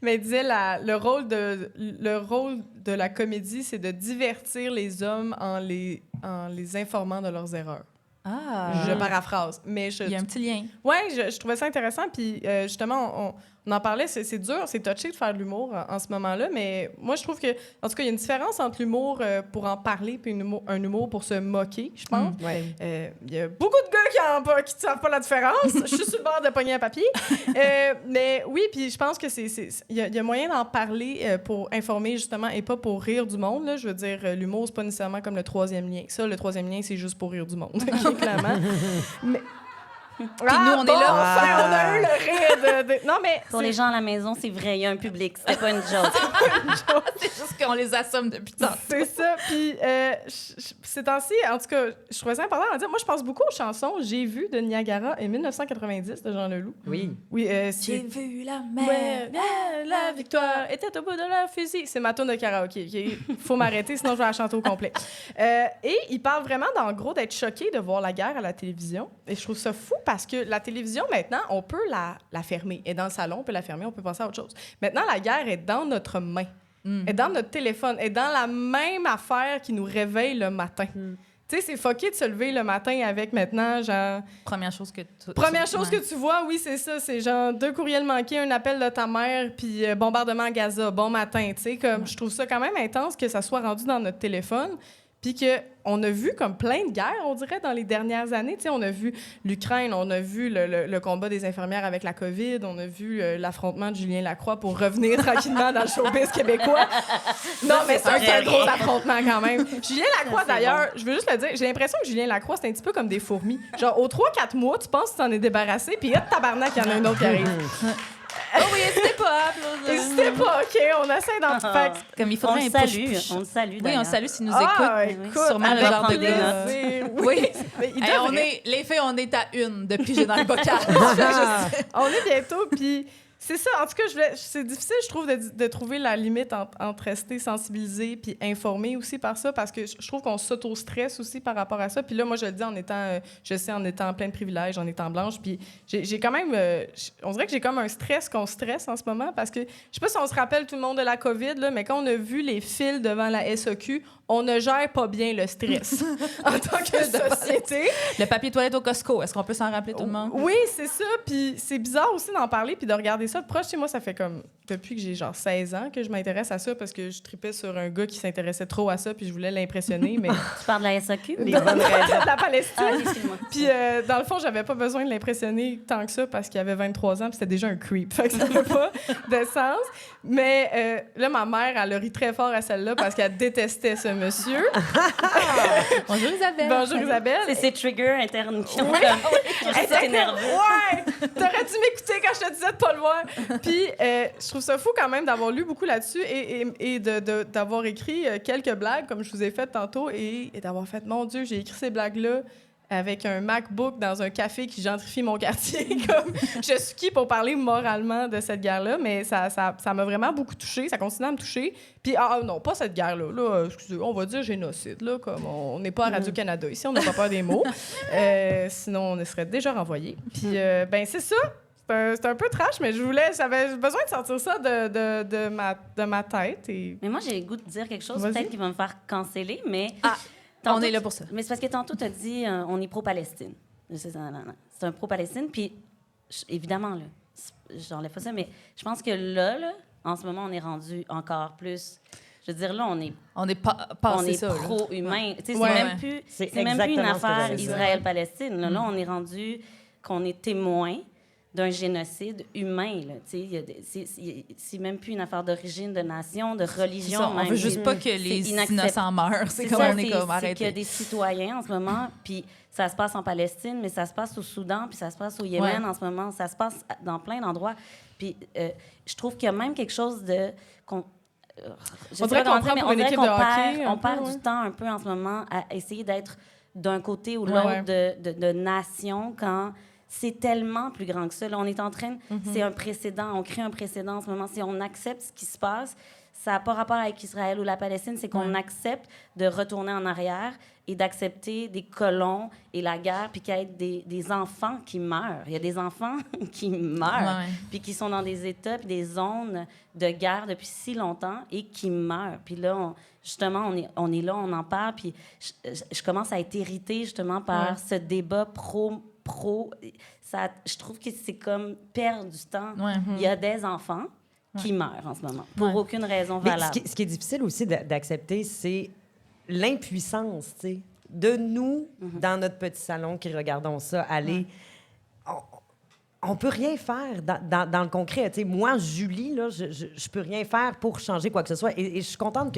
Mais il disait le rôle de la comédie, c'est de divertir les hommes en les informant de leurs erreurs. Ah. Je paraphrase. Mais il y a un petit lien. Oui, je trouvais ça intéressant. Puis justement, on en parlait, c'est dur, c'est touché de faire de l'humour en ce moment-là, mais moi, je trouve que, en tout cas, il y a une différence entre l'humour pour en parler puis un humour pour se moquer, je pense. Il y a beaucoup de gars qui ne savent pas la différence. Je suis sur le bord de pogner un papier. Mais oui, puis je pense que il y a moyen d'en parler pour informer, justement, et pas pour rire du monde. Là. Je veux dire, l'humour, c'est pas nécessairement comme le troisième lien. Ça, le troisième lien, c'est juste pour rire du monde, clairement. Mais... Puis nous, on est là. Enfin, on a eu le rire de... Non, mais... Pour les gens à la maison, c'est vrai, il y a un public. C'était pas une joke. C'est juste qu'on les assomme depuis tantôt. C'est ça. Puis, ces temps-ci, en tout cas, je trouvais ça important à dire. Moi, je pense beaucoup aux chansons J'ai vu de Niagara en 1990 de Jean Leloup. Oui. Oui, J'ai vu la mer. Ouais, la victoire était au bout de leur fusil. C'est ma tourne de karaoké. Il faut m'arrêter, sinon je vais la chanter au complet. Et il parle vraiment, en gros, d'être choqué de voir la guerre à la télévision. Et je trouve ça fou parce que la télévision, maintenant, on peut la fermer. Elle est dans le salon, on peut la fermer, on peut passer à autre chose. Maintenant, la guerre est dans notre main. est dans notre téléphone, est dans la même affaire qui nous réveille le matin. Tu sais, c'est fucké de se lever le matin avec maintenant, genre... Première chose que tu... que tu vois, oui, c'est ça. C'est genre 2 courriels manqués, un appel de ta mère, puis bombardement à Gaza, bon matin. Tu sais, comme je trouve ça quand même intense que ça soit rendu dans notre téléphone. Puis qu'on a vu comme plein de guerres, on dirait, dans les dernières années. Tu sais, on a vu l'Ukraine, on a vu le combat des infirmières avec la COVID, on a vu l'affrontement de Julien Lacroix pour revenir tranquillement dans le showbiz québécois. Non, mais c'est un gros affrontement quand même. Julien Lacroix, d'ailleurs, je veux juste le dire, j'ai l'impression que Julien Lacroix, c'est un petit peu comme des fourmis. Genre, aux 3-4 mois, tu penses que tu t'en es débarrassé, puis tabarnak, il y en a un autre qui arrive. Oh oui, n'hésitez pas. N'hésitez pas, OK? On essaie d'en faire. Comme il faudrait un push. On le salue, Oui, d'ailleurs. on salue s'il nous Ah, écoute. écoute, Sûrement le avec genre de plaisir. gars. Oui. Oui. Il Hey, devrait. les filles, on est à 1 de piger dans le bocal. On est bientôt, puis c'est ça. En tout cas, c'est difficile, je trouve, de trouver la limite entre rester sensibilisé puis informé aussi par ça, parce que je trouve qu'on s'auto-stresse aussi par rapport à ça. Puis là, moi, je le dis en étant, en étant plein de privilèges, en étant blanche, puis j'ai quand même... on dirait que j'ai comme un stress qu'on stresse en ce moment, parce que je sais pas si on se rappelle tout le monde de la COVID, là, mais quand on a vu les fils devant la SAQ, on ne gère pas bien le stress en tant que société. Le papier toilette au Costco, est-ce qu'on peut s'en rappeler tout le monde? Oui, c'est ça. Puis c'est bizarre aussi d'en parler puis de regarder ça de proche. Chez moi, ça fait comme depuis que j'ai genre 16 ans que je m'intéresse à ça parce que je tripais sur un gars qui s'intéressait trop à ça puis je voulais l'impressionner. Mais Tu parles de la SAQ? Les bonnes raisons. de la Palestine. Ah, oui, excuse-moi. Puis dans le fond, j'avais pas besoin de l'impressionner tant que ça parce qu'il avait 23 ans puis c'était déjà un creep. Fait que ça n'avait pas de sens. Mais là, ma mère, elle a ri très fort à celle-là parce qu'elle détestait ce monsieur. Bonjour Isabelle. Bonjour Isabelle. C'est ces triggers internes qui ont Oui. qui sont énervés. Ouais! T'aurais dû m'écouter quand je te disais de pas le voir. Puis, je trouve ça fou quand même d'avoir lu beaucoup là-dessus et d'avoir écrit quelques blagues, comme je vous ai fait tantôt, et d'avoir fait, mon Dieu, j'ai écrit ces blagues-là avec un MacBook dans un café qui gentrifie mon quartier. Comme, je suis qui pour parler moralement de cette guerre-là, mais ça m'a vraiment beaucoup touchée. Ça continue à me toucher. Puis, non, pas cette guerre-là. Là, excusez, on va dire génocide. Là, comme on n'est pas à Radio-Canada ici, on n'a pas peur des mots. Sinon, on serait déjà renvoyés. Puis, ben c'est ça. C'est un peu trash, mais j'avais besoin de sortir ça de ma tête. Et... Mais moi, j'ai le goût de dire quelque chose, Vas-y. peut-être qui va me faire canceller, mais... On Tantôt, est là pour ça. Mais c'est parce que tantôt, tu as dit on est pro-Palestine. C'est ça, non. C'est un pro-Palestine. Puis, évidemment, là, j'enlève pas ça, mais je pense que là, en ce moment, on est rendu encore plus. Je veux dire, là, on est On est passé ça. là. pro-humain. Tu sais, Ouais. c'est même plus, C'est c'est même plus une exactement ce que affaire j'allais dire. Israël-Palestine. Là, on est rendu qu'on est témoin d'un génocide humain. Là, tu sais, c'est même plus une affaire d'origine, de nation, de C'est religion. ça, on même. veut juste pas que C'est les inacceptable. innocents meurent. C'est C'est comme ça, on est comme c'est qu'il y a arrêté. des citoyens en ce moment, puis ça se passe en Palestine, mais ça se passe au Soudan, puis ça se passe au Yémen Ouais. en ce moment. Ça se passe dans plein d'endroits. Puis je trouve qu'il y a même quelque chose de... je sais dirait pas comment qu'on dire, prend mais pour on une dirait équipe qu'on de perd, hockey, un on peu, perd ouais. du temps un peu en ce moment à essayer d'être d'un côté ou l'autre Ouais. de nation quand... C'est tellement plus grand que ça. Là, on est en train... C'est un précédent. On crée un précédent en ce moment. Si on accepte ce qui se passe, ça n'a pas rapport avec Israël ou la Palestine. C'est qu'on accepte de retourner en arrière et d'accepter des colons et la guerre, puis qu'il y ait des enfants qui meurent. Il y a des enfants qui meurent, Ouais. puis qui sont dans des états puis des zones de guerre depuis si longtemps et qui meurent. Puis là, justement, on est là, on en parle, puis je commence à être irritée justement par ce débat pro. Ça, je trouve que c'est comme perdre du temps. Ouais. Il y a des enfants qui meurent en ce moment, pour Ouais. aucune raison Mais valable. ce qui est difficile aussi d'accepter, c'est l'impuissance, tu sais, de nous, dans notre petit salon, qui regardons ça aller. On peut rien faire dans le concret. Tu sais, moi, Julie, là, je peux rien faire pour changer quoi que ce soit. Et je suis contente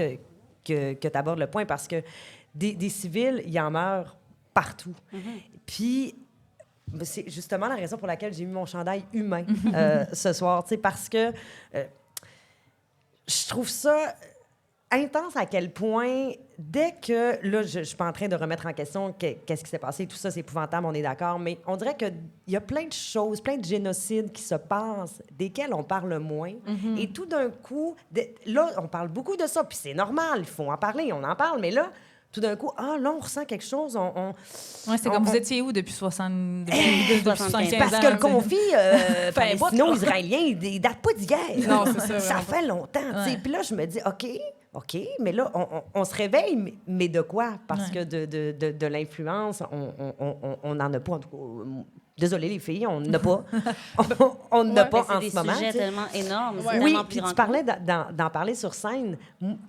que tu abordes le point parce que des civils, il y en meurt partout. Puis, c'est justement la raison pour laquelle j'ai mis mon chandail humain ce soir, tu sais, parce que je trouve ça intense à quel point, dès que, là, je suis pas en train de remettre en question qu'est-ce qui s'est passé, tout ça, c'est épouvantable, on est d'accord, mais on dirait qu'il y a plein de choses, plein de génocides qui se passent, desquels on parle moins. Et tout d'un coup, là, on parle beaucoup de ça, puis c'est normal, il faut en parler, on en parle, mais là, tout d'un coup, là, on ressent quelque chose. Ouais, c'est comme vous étiez où depuis 75 Parce ans? que le conflit Enfin, palestino-israélien, il date pas d'hier. Non, c'est ça, Ça vraiment fait longtemps. tu sais. Puis là, je me dis, OK, mais là, on se réveille, mais de quoi? Parce que de l'influence, on n'en a pas. En tout cas, désolée, les filles, on n'en a pas. On n'en a pas en ce moment. C'est des sujets tellement énormes. C'est Oui, tellement puis pire tu parlais d'en parler sur scène.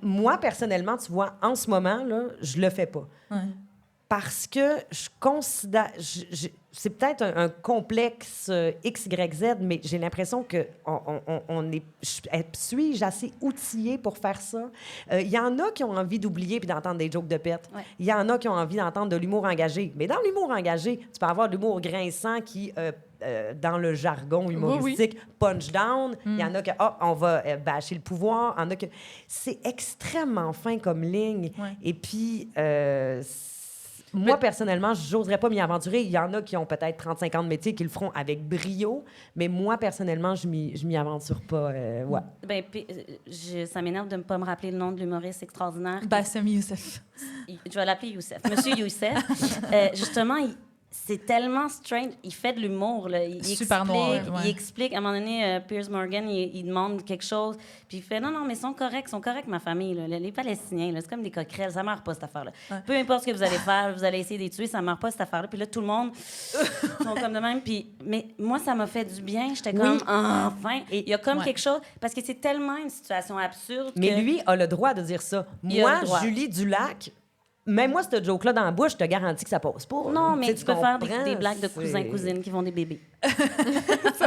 Moi, personnellement, tu vois, en ce moment, là, je le fais pas. Ouais. Parce que je considère... c'est peut-être un complexe X, Y, Z, mais j'ai l'impression que suis-je assez outillée pour faire ça? Il y en a qui ont envie d'oublier puis d'entendre des jokes de pète. Il y en a qui ont envie d'entendre de l'humour engagé. Mais dans l'humour engagé, tu peux avoir de l'humour grinçant qui... dans le jargon humoristique, punch down. Il y en a que, on va bâcher le pouvoir. Il y en a que... C'est extrêmement fin comme ligne. Ouais. Et puis, moi, personnellement, je n'oserais pas m'y aventurer. Il y en a qui ont peut-être 35 ans de métier qui le feront avec brio, mais moi, personnellement, je m'y aventure pas. Ouais. Ben, ça m'énerve de ne pas me rappeler le nom de l'humoriste extraordinaire. Bassem Youssef. Je vais l'appeler Youssef. Monsieur Youssef. Justement, c'est tellement strange. Il fait de l'humour. Là. Super noir, ouais. Il explique. À un moment donné, Piers Morgan, il demande quelque chose. Puis il fait non, mais ils sont corrects, ma famille. Là. Les Palestiniens, là, c'est comme des coquerelles. Ça ne meurt pas, cette affaire-là. Ouais. Peu importe ce que vous allez faire, vous allez essayer de les tuer, ça ne meurt pas, cette affaire-là. Puis là, tout le monde sont comme de même. Mais moi, ça m'a fait du bien. J'étais comme, enfin. Et il y a comme quelque chose. Parce que c'est tellement une situation absurde. Mais lui a le droit de dire ça. Moi, Julie Dulac. Même moi, cette joke-là dans la bouche, je te garantis que ça passe pas. Non, mais tu peux faire des blagues de cousins-cousines qui vont des bébés.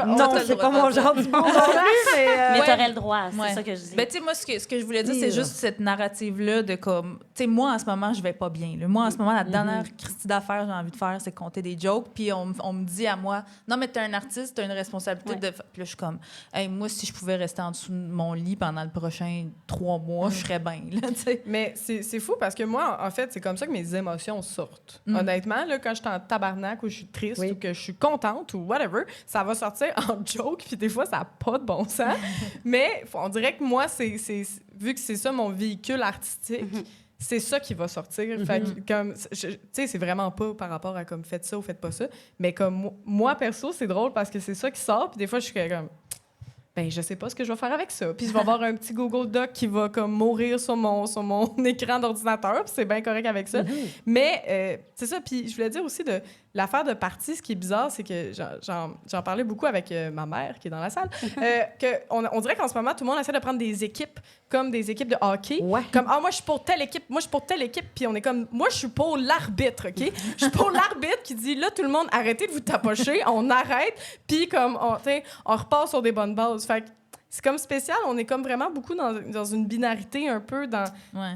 Non, c'est pas mon genre du bon non plus, mais t'aurais le droit, c'est ça que je dis. Ben, tu sais, moi, ce que je voulais dire, c'est juste cette narrative-là de comme... Tu sais, moi, en ce moment, je vais pas bien. Là. Moi, en ce moment, la dernière Christie d'affaires que j'ai envie de faire, c'est compter des jokes. Puis on me dit à moi, non, mais t'es un artiste, t'as une responsabilité de... Puis là, je suis comme, hey, moi, si je pouvais rester en dessous de mon lit pendant le prochain 3 mois, je serais bien, là, tu sais. Mais c'est fou parce que moi, en fait, c'est comme ça que mes émotions sortent. Honnêtement, là, quand je suis en tabarnak ou je suis triste ou que je suis contente ou whatever, ça va sortir en joke, puis des fois, ça n'a pas de bon sens. Mais on dirait que moi, vu que c'est ça mon véhicule artistique, c'est ça qui va sortir. Fait que, comme, tu sais, c'est vraiment pas par rapport à comme faites ça ou faites pas ça, mais comme moi, perso, c'est drôle parce que c'est ça qui sort, puis des fois, je suis comme... Ben, je sais pas ce que je vais faire avec ça. Puis je vais avoir un petit Google Doc qui va comme mourir sur mon écran d'ordinateur, puis c'est bien correct avec ça. Mais c'est ça. Puis je voulais dire aussi de l'affaire de partie, ce qui est bizarre, c'est que j'en parlais beaucoup avec ma mère qui est dans la salle, on dirait qu'en ce moment, tout le monde essaie de prendre des équipes comme des équipes de hockey. Ouais. Comme, moi, je suis pour telle équipe, moi, je suis pour telle équipe. Puis on est comme, moi, je suis pour l'arbitre, OK? Je suis pour l'arbitre qui dit, là, tout le monde, arrêtez de vous tapocher, on arrête, puis comme, on repart sur des bonnes bases. Fait que c'est comme spécial, on est comme vraiment beaucoup dans une binarité un peu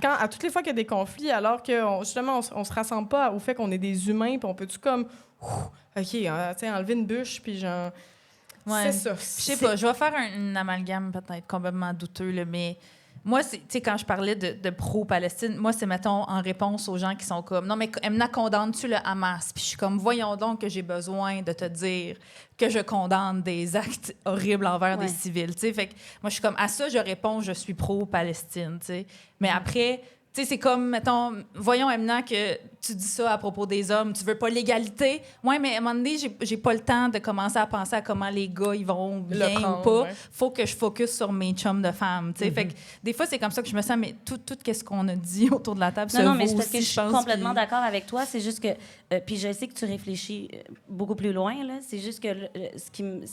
quand à toutes les fois qu'il y a des conflits, alors que justement on se rassemble pas au fait qu'on est des humains, puis on peut-tu comme enlever une bûche, puis genre c'est ça. Je sais pas, je vais faire un amalgame peut-être complètement douteux là, mais moi, tu sais, quand je parlais de pro-Palestine, moi, c'est, mettons, en réponse aux gens qui sont comme, non, mais Emna, condamnes-tu le Hamas? Puis je suis comme, voyons donc que j'ai besoin de te dire que je condamne des actes horribles envers des civils, tu sais. Fait que moi, je suis comme, à ça, je réponds, je suis pro-Palestine, tu sais. Mais après... Tu sais, c'est comme, mettons, voyons, Emna, que tu dis ça à propos des hommes, tu veux pas l'égalité. Oui, mais à un moment donné, j'ai pas le temps de commencer à penser à comment les gars, ils vont bien ou pas. Faut que je focus sur mes chums de femmes, tu sais. Fait que des fois, c'est comme ça que je me sens, mais tout ce qu'on a dit autour de la table, non, mais c'est parce que je suis complètement d'accord avec toi. C'est juste que, puis je sais que tu réfléchis beaucoup plus loin, là. C'est juste que ce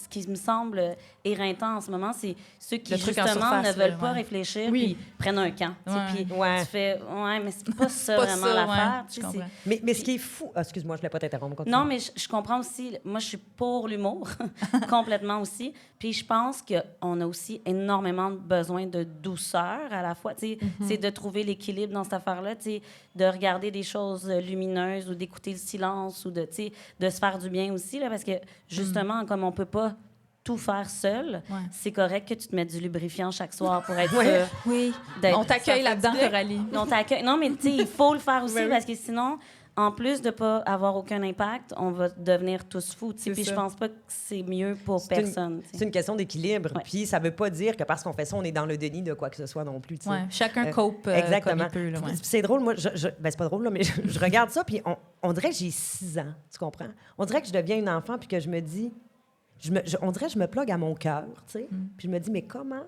qui me semble éreintant en ce moment, c'est ceux qui, justement, ne veulent pas réfléchir puis prennent un camp. Puis tu fais, mais c'est pas ça vraiment l'affaire. Mais ce qui est fou... excuse-moi, je ne voulais pas t'interrompre. Non, mais je comprends aussi. Moi, je suis pour l'humour, complètement aussi. Puis je pense qu'on a aussi énormément besoin de douceur à la fois. C'est de trouver l'équilibre dans cette affaire-là, de regarder des choses lumineuses ou d'écouter le silence ou de se faire du bien aussi, là, parce que, justement, comme on peut pas tout faire seul, c'est correct que tu te mettes du lubrifiant chaque soir pour être sûr. Oui. On t'accueille là-dedans, Coralie. On t'accueille. Non, mais tu sais, il faut le faire aussi parce que sinon, en plus de pas avoir aucun impact, on va devenir tous fous. Tu sais. Puis je pense pas que c'est mieux pour personne. C'est une question d'équilibre. Ouais. Puis ça veut pas dire que parce qu'on fait ça, on est dans le déni de quoi que ce soit non plus. Tu sais. Ouais, chacun cope exactement. comme il peut. Là, ouais. C'est drôle, moi, ben, c'est pas drôle, là, mais je regarde ça, puis on dirait que j'ai 6 ans, tu comprends? On dirait que je deviens une enfant, puis que je me dis... on dirait que je me plug à mon cœur, tu sais, puis je me dis, mais comment,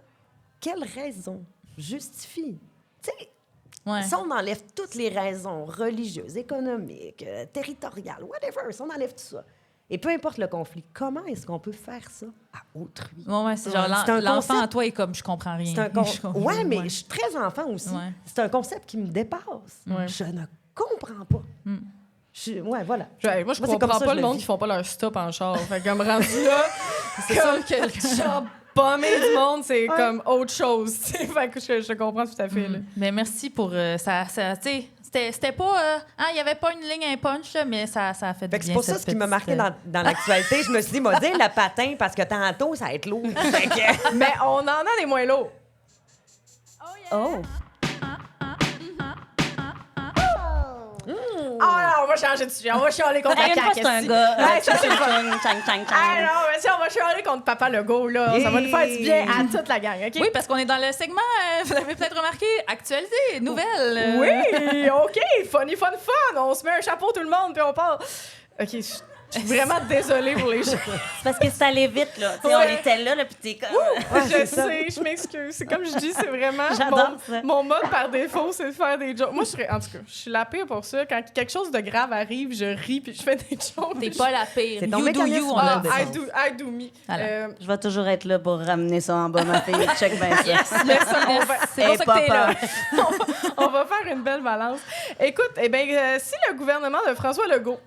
quelle raison justifie? Tu sais, Ouais. si on enlève toutes les raisons religieuses, économiques, territoriales, whatever, si on enlève tout ça, et peu importe le conflit, comment est-ce qu'on peut faire ça à autrui? Ouais, c'est genre C'est un l'enfant concept- en toi est comme je comprends rien. Ouais, mais je suis très enfant aussi. Ouais. C'est un concept qui me dépasse. Ouais. Je ne comprends pas. Ouais, voilà. Moi, je Moi, c'est comme comprends ça, pas je le le monde vis. qui font pas leur stop en char. Fait comme rendu là, comme genre bomber du monde, c'est comme autre chose. T'sais. Fait que je comprends tout à fait. Là. Mais merci pour ça. Tu sais, c'était pas. Il y avait pas une ligne à un punch, là, mais ça a fait du Fait bien. que c'est pour ça cette ce qui m'a petite, marqué dans l'actualité. Je me suis dit, m'a dit le patin parce que tantôt, ça va être lourd. Fait que- Mais on en a des moins lourds. Oh! Ah non, on va changer de sujet. On va chialer contre Hey, la une fois, CAQ. c'est un esti. gars. Ouais, ça, c'est pas- Chang, chang, Ah chang. non, mais si on va chialer contre Papa Legault, là, ça va nous faire du bien à toute la gang, OK? Oui, parce qu'on est dans le segment, vous l'avez peut-être remarqué, actualité, nouvelles. Oui, OK, funny, fun. On se met un chapeau tout le monde, puis on part. OK, je suis vraiment désolée pour les gens. C'est parce que c'est allé vite, là. Tu sais, Ouais. on était là, puis t'es comme... Je sais, je m'excuse. C'est comme je dis, c'est vraiment J'adore ça. mon mode par défaut, c'est de faire des jokes. Moi, en tout cas, je suis la pire pour ça. Quand quelque chose de grave arrive, je ris puis je fais des jokes. T'es pas la pire. C'est ton You do mécanisme you, on de l'a Ah, dit. défense. I do me. Voilà. Je vais toujours être là pour ramener ça en bas, ma fille. Check bien ça. Mais ça, C'est pour ça que t'es là. on va faire une belle balance. Écoute, si le gouvernement de François Legault,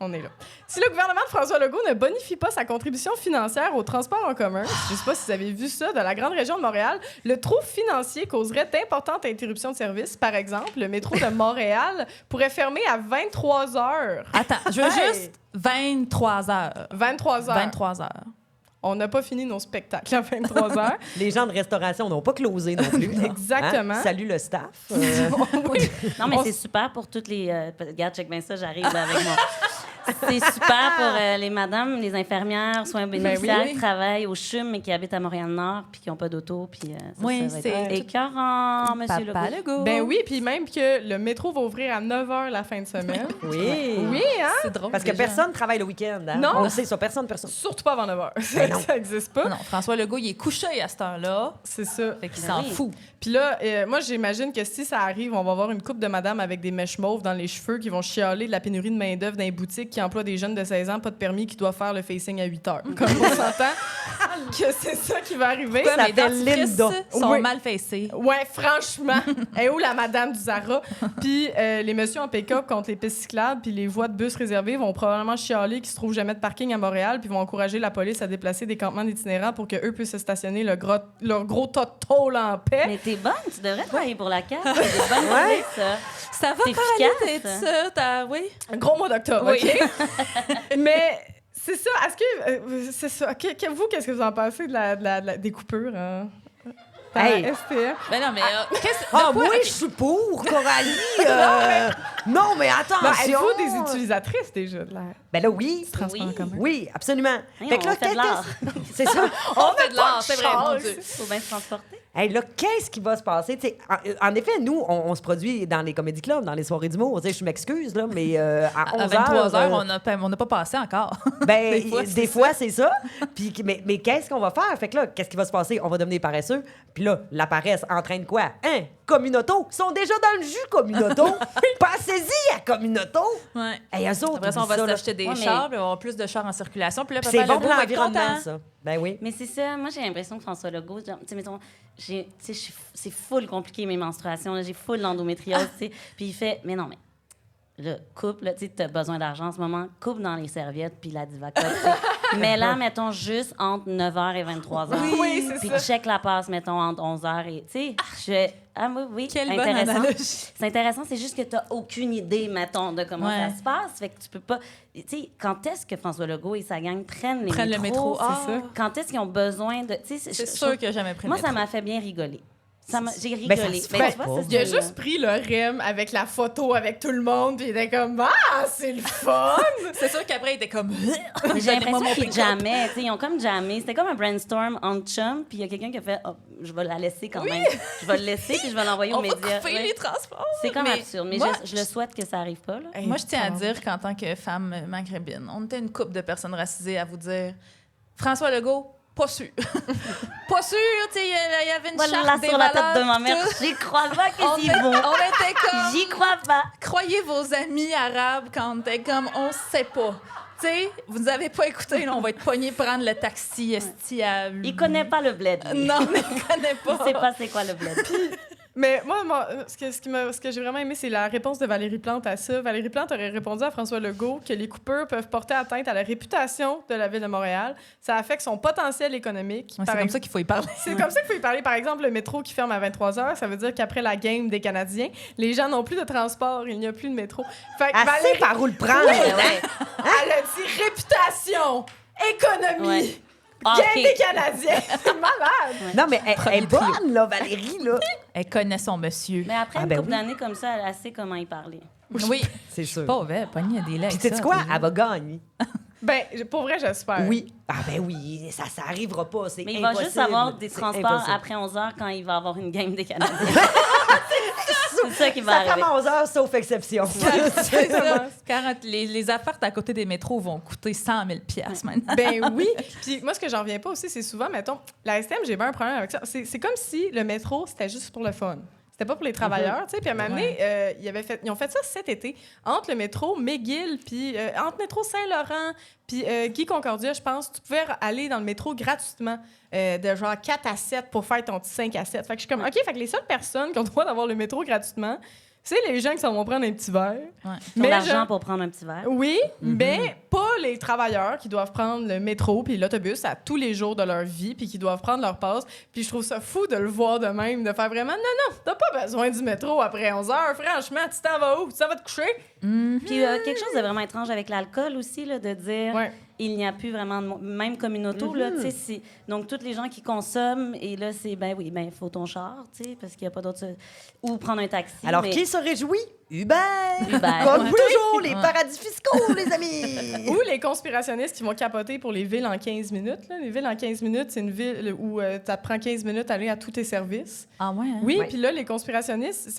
on est là. Si le gouvernement de François Legault ne bonifie pas sa contribution financière au transport en commun, je ne sais pas si vous avez vu ça, de la grande région de Montréal, le trou financier causerait d'importantes interruptions de service. Par exemple, le métro de Montréal pourrait fermer à 23 heures. Attends, je veux juste 23 heures. 23 heures. 23 heures. On n'a pas fini nos spectacles à 23 heures. Les gens de restauration n'ont pas closé non plus. là. Exactement. Salut le staff. Non, mais c'est super pour toutes les... regarde, check bien ça, j'arrive là avec moi. C'est super pour les madames, les infirmières, soins bénéficiaires qui travaillent au CHUM, mais qui habitent à Montréal-Nord, puis qui n'ont pas d'auto, puis ça, Oui, ça va c'est être écœurant, monsieur Papa Legault. Legault. Ben oui, puis même que le métro va ouvrir à 9 h la fin de semaine. Oui. Oui, hein? C'est drôle. Parce que déjà. personne travaille le week-end. Hein? Non. On le sait ça, personne. Surtout pas avant 9 h. Ben non. Ça n'existe pas. Non, François Legault, il est couché à cette heure-là. C'est ça. Fait qu'il Ben s'en oui. fout. Puis là, moi, j'imagine que si ça arrive, on va avoir une couple de madames avec des mèches mauves dans les cheveux qui vont chialer de la pénurie de main-d'œuvre dans les boutiques qui emploient des jeunes de 16 ans, pas de permis, qui doivent faire le facing à 8 h. Comme on s'entend que c'est ça qui va arriver. Comme ça les s'appelle dentifrices Linda. sont Oui. mal fessés. Ouais, franchement. Et où la madame du Zara? Puis les messieurs en pick-up contre les pistes cyclables puis les voies de bus réservées vont probablement chialer qu'ils se trouvent jamais de parking à Montréal puis vont encourager la police à déplacer des campements d'itinérants pour qu'eux puissent se stationner leur gros tas de tôle en paix. Mais t'es bonne, tu devrais travailler pour la CAQ. C'est des bonnes idées, ça. Ça va, C'est Coralie, efficace. t'es ça? Oui. Un gros mois d'octobre, Oui. OK? Mais c'est ça. Est-ce que... c'est ça. Vous, qu'est-ce que vous en pensez des coupures? Hein? Hey. STF? Ben non, mais qu'est-ce Ah, de quoi? oui, Ok. je suis pour, Coralie. Non, mais attention. Non, êtes-vous des utilisatrices déjà de la Ben là, oui. transport en Oui. commun? Oui, absolument. Hey, Fait que on là, fait de l'art. c'est ça. On fait de l'art, c'est vrai, chance. mon Dieu. Faut bien se transporter. Hey, là, qu'est-ce qui va se passer? T'sais, en effet, nous, on se produit dans les comédie clubs, dans les soirées d'humour. T'sais, je m'excuse, là, mais à 11 À 23 heures, heures, on n'a pas passé encore. ben, Des fois, c'est ça. Puis, mais qu'est-ce qu'on va faire? Fait que là, qu'est-ce qui va se passer? On va devenir paresseux. Puis là, la paresse entraîne quoi? Hein? Communauto. Ils sont déjà dans le jus, Communauto. Passez-y à Communauto. Ouais. Hey, eux autres, Après ça, on va oublie ça, là. s'acheter des Ouais, mais- chars, puis on va avoir plus de chars en circulation. Puis là, Puis Papa c'est bon Legault pour va être l'environnement, content. ça. Ben oui. Mais c'est ça, moi j'ai l'impression que François Legault, genre, tu sais, mettons, c'est full compliqué mes menstruations, là, j'ai full l'endométriose, tu sais. Puis il fait, mais non, mais là, coupe, là, tu sais, t'as besoin d'argent en ce moment, coupe dans les serviettes puis la Divacote, tu sais. Mais là, mettons, juste entre 9h et 23h. Oui, c'est Puis ça. check la passe, mettons, entre 11h et, tu sais, oui, Quelle bonne intéressant. analogie. C'est intéressant, c'est juste que t'as aucune idée, mettons, de comment Ouais. ça se passe. Fait que tu peux pas... Tu sais, quand est-ce que François Legault et sa gang prennent les Prennent le métro. métros? Ah. ça. Quand est-ce qu'ils ont besoin de... tu sais, C'est je sûr trouve- que j'ai jamais pris le Moi, ça métro. m'a fait bien rigoler. J'ai Ben, ça rigolé. se Ben, fait tu vois, pas. ça, Il a c'est- juste pris le REM avec la photo avec tout le monde, puis il était comme ah, c'est le fun! C'est sûr qu'après, il était comme. Mais j'ai l'impression qu'ils jammaient. Tu sais, ils ont comme jammé. C'était comme un brainstorm en chum, puis il y a quelqu'un qui a fait je vais la laisser quand même. Je vais le laisser, puis je vais l'envoyer aux On va médias. couper Ouais. les transports. C'est comme Mais absurde. Mais moi, je le souhaite que ça arrive pas. Là. Moi, je tiens à dire qu'en tant que femme maghrébine, on était une couple de personnes racisées à vous dire François Legault, pas sûr. Pas sûr, tu sais, il y avait une Voilà charte des sur la tête valeurs, de ma mère. tout. J'y crois pas On qu'ils y était- vont. on était comme. J'y crois pas. Croyez vos amis arabes quand on était comme on sait pas. Tu sais, vous nous avez pas écouté, là, on va être pognés prendre le taxi esti à. Il connaît pas le bled. lui. Non, mais il connaît pas. Il sait pas c'est quoi le bled. Mais moi, ce que j'ai vraiment aimé, c'est la réponse de Valérie Plante à ça. Valérie Plante aurait répondu à François Legault que les coupures peuvent porter atteinte à la réputation de la Ville de Montréal. Ça affecte son potentiel économique. Ouais, Par c'est comme ça qu'il faut y parler. C'est comme ça qu'il faut y parler. Par exemple, le métro qui ferme à 23h, ça veut dire qu'après la game des Canadiens, les gens n'ont plus de transport, il n'y a plus de métro. Fait que Assez Valérie, par où le prendre. Ouais. elle a dit réputation, économie, Ouais. game Ok. des Canadiens. C'est malade. Non, mais elle Premier est trio. bonne, là, Valérie, là. Elle connaît son monsieur. Mais après Ah, une ben couple oui. d'années comme ça, elle sait comment y parler. Oui, C'est sûr. pas vrai, pogné à des legs. Puis, sais-tu quoi? Elle va gagner. Ben, pour vrai, j'espère. Oui. Ah, ben oui, ça arrivera pas. C'est Mais il impossible. va juste avoir des C'est transports impossible. après 11h quand il va avoir une game des Canadiens. c'est ça qui va Ça arriver. ferme à 11h, sauf exception. C'est ça. 40, les apparts à côté des métros vont coûter 100 000 piastres maintenant. Ben oui. Puis moi, ce que j'en reviens pas aussi, c'est souvent, mettons, la STM, j'ai bien un problème avec ça. C'est comme si le métro, c'était juste pour le fun. C'était pas pour les travailleurs, tu sais. Puis à un moment donné, ils ont fait ça cet été, entre le métro McGill, puis entre le métro Saint-Laurent, puis Guy Concordia, je pense, tu pouvais aller dans le métro gratuitement, de genre 4 à 7 pour faire ton petit 5 à 7. Fait que je suis comme, OK, fait que les seules personnes qui ont le droit d'avoir le métro gratuitement, c'est les gens qui s'en vont prendre un petit verre. Ouais. Ils ont Mais l'argent genre- pour prendre un petit verre. Oui, mais pas les travailleurs qui doivent prendre le métro puis l'autobus à tous les jours de leur vie puis qui doivent prendre leur passe. Puis je trouve ça fou de le voir de même, de faire vraiment non, t'as pas besoin du métro après 11 heures. Franchement, tu t'en vas où? Tu t'en vas te coucher? Puis quelque chose de vraiment étrange avec l'alcool aussi, là, de dire Ouais. il n'y a plus vraiment de même comme une auto. Là, tu sais, donc, toutes les gens qui consomment, et là, c'est ben oui, ben faut ton char, tu sais, parce qu'il n'y a pas d'autre. Ou prendre un taxi. Alors, mais- qui se réjouit? Uber! Uber, Comme ouais. toujours, les Ouais. paradis fiscaux, les amis! Ou les conspirationnistes qui vont capoter pour les villes en 15 minutes. Là. Les villes en 15 minutes, c'est une ville où ça te prend 15 minutes à aller à tous tes services. Ah ouais? Hein? Oui, Ouais. puis là, les conspirationnistes,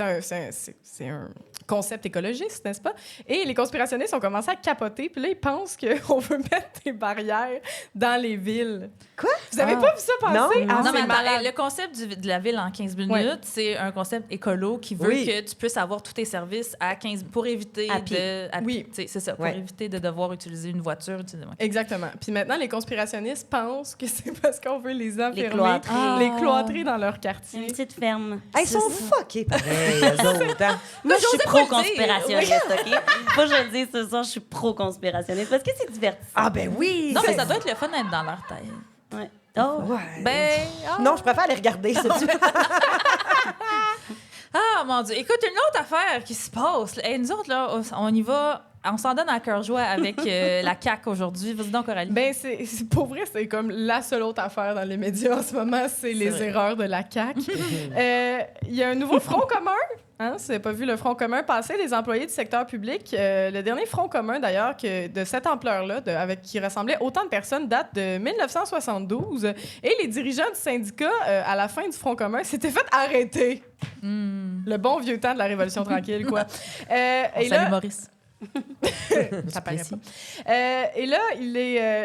c'est un concept écologiste, n'est-ce pas? Et les conspirationnistes ont commencé à capoter, puis là, ils pensent qu'on veut mettre des barrières dans les villes. Quoi? Vous avez Ah. pas vu ça passer? Non, Ah, Non, c'est mais attends, malade. le concept de la ville en 15 minutes, Ouais. c'est un concept écolo qui veut Oui. que tu puisses avoir tous tes services à 15 pour éviter À pied. de... Oui. tu sais, c'est ça, pour Ouais. éviter de devoir utiliser une voiture. Ouais. Exactement. Puis maintenant, les conspirationnistes pensent que c'est parce qu'on veut les enfermer, cloîtrer. les cloîtrer dans leur Une quartier. petite ferme. Ils sont fuckés, pareil, eux autres. Hein? Moi, je suis j'osais pas le pro-conspirationniste, OK? Faut que je le dise ce soir, je suis pro-conspirationniste parce que c'est divertissant. Ah, ben oui! Non, mais c'est- ça doit être le fun d'être dans leur tête. Ouais. Oh! Ouais. Ben, ah. Non, je préfère les regarder, c'est du... Ah, mon Dieu. Écoute, une autre affaire qui se passe. Là. Hey, nous autres, là, on y va... On s'en donne à cœur joie avec la CAQ aujourd'hui. Vas-y donc, Coralie. Ben, pour vrai, c'est comme la seule autre affaire dans les médias en ce moment, c'est les vrai. erreurs de la CAQ. Il y a un nouveau front commun. Hein, si vous n'avez pas vu le Front commun passer, les employés du secteur public. Le dernier Front commun, d'ailleurs, de cette ampleur-là, qui rassemblait autant de personnes, date de 1972. Et les dirigeants du syndicat, à la fin du Front commun, s'étaient fait arrêter. Le bon vieux temps de la Révolution tranquille, quoi. On salue Maurice. Ça paraît pas. Et là,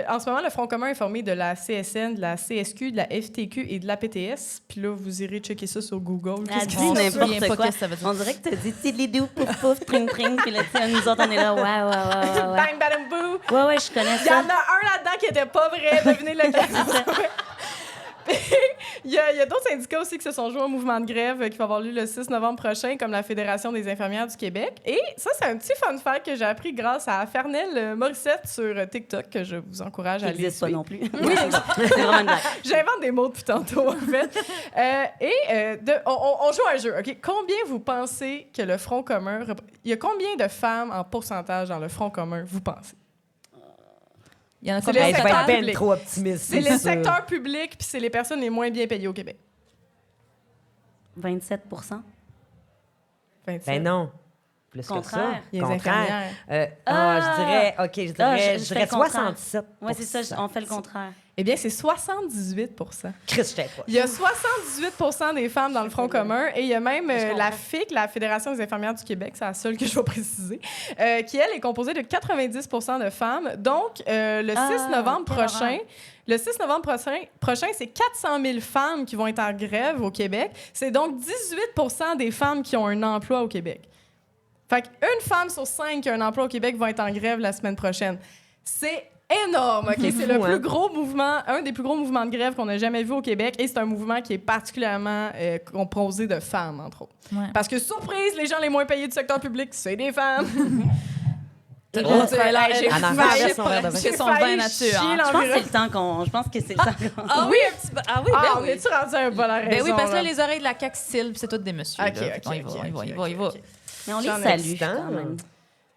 en ce moment, le Front commun est formé de la CSN, de la CSQ, de la FTQ et de la PTS. Puis là, vous irez checker ça sur Google. Elle Qu'est-ce dit qui se passe? souviens n'importe pas quoi. qu'est-ce que ça veut dire. On dirait que t'as dit tidlidou, pouf pouf, tring tring, puis là, tu sais, nous autres, on est là, ouais. Bang, bang, boo! Ouais, je connais Il y en ça. a un là-dedans qui était pas vrai. Devinez lequel. Il y a d'autres syndicats aussi qui se sont joints au mouvement de grève qui va avoir lieu le 6 novembre prochain, comme la Fédération des infirmières du Québec. Et ça, c'est un petit fun fact que j'ai appris grâce à Fernelle Morissette sur TikTok, que je vous encourage Qui à aller n'existe pas suivre. non plus. Oui, c'est vraiment une blague. J'invente des mots depuis tantôt, en fait. On joue à un jeu, OK? Combien vous pensez que le Front commun... Il y a combien de femmes en pourcentage dans le Front commun, vous pensez? Il y en a C'est combien les Hey, je au vais total? être ben public. trop optimiste. C'est les sûr. secteurs publics, puis c'est les personnes les moins bien payées au Québec. 27 27. Ben non. Plus Contraire. Les que ça. infirmières. Je dirais 67 Oui, c'est ça, on fait le contraire. Eh bien, c'est 78 Chris, je pas. Il y a 78 des femmes dans le Front commun et il y a même la FIC, la Fédération des infirmières du Québec, c'est la seule que je vais préciser, qui, elle, est composée de 90 de femmes. Donc, le 6 novembre prochain... Le 6 novembre prochain, c'est 400 000 femmes qui vont être en grève au Québec. C'est donc 18 des femmes qui ont un emploi au Québec. Fait qu'une femme sur 5 qui a un emploi au Québec va être en grève la semaine prochaine. C'est énorme, OK? C'est le plus gros mouvement, un des plus gros mouvements de grève qu'on a jamais vu au Québec et c'est un mouvement qui est particulièrement composé de femmes, entre autres. Ouais. Parce que, surprise, les gens les moins payés du secteur public, c'est des femmes. J'ai J'ai son failli vin nature. chier Hein. Je pense que c'est le temps qu'on... Je pense que c'est le temps qu'on... Ah oui, un petit peu. Ah oui, ben on oui. est-tu rendu un bon raison? Ben oui, parce que là, les oreilles de la CAQ Syl, c'est toutes des messieurs. OK, là. OK, On y va, OK, on y va, OK, on y va, on y va. OK. Mais on les J'en ai salue du temps. quand même.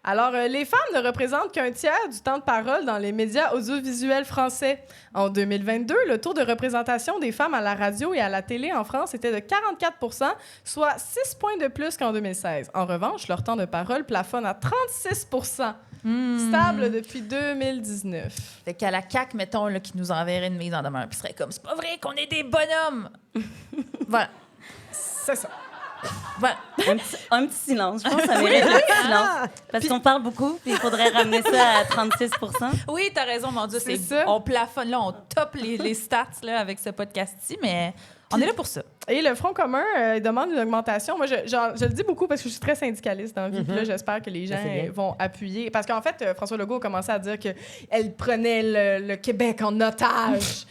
Alors, les femmes ne représentent qu'un tiers du temps de parole dans les médias audiovisuels français. En 2022, le taux de représentation des femmes à la radio et à la télé en France était de 44 %, soit 6 points de plus qu'en 2016. En revanche, leur temps de parole plafonne à 36 %, stable depuis 2019. Fait qu'à la CAQ, mettons, là, qui nous enverrait une mise en demeure, puis serait comme, c'est pas vrai qu'on est des bonhommes. Voilà. C'est ça. Voilà. Un petit silence. Je pense que ça mérite un petit silence. Parce qu'on parle beaucoup, puis il faudrait ramener ça à 36 Oui, t'as raison, mon Dieu. C'est ça. On plafonne, là, on top les stats là, avec ce podcast-ci, mais on est là pour ça. Et le Front commun demande une augmentation. Moi, je le dis beaucoup parce que je suis très syndicaliste dans la vie. Puis là, j'espère que les gens vont appuyer. Parce qu'en fait, François Legault a commencé à dire qu'elle prenait le Québec en otage.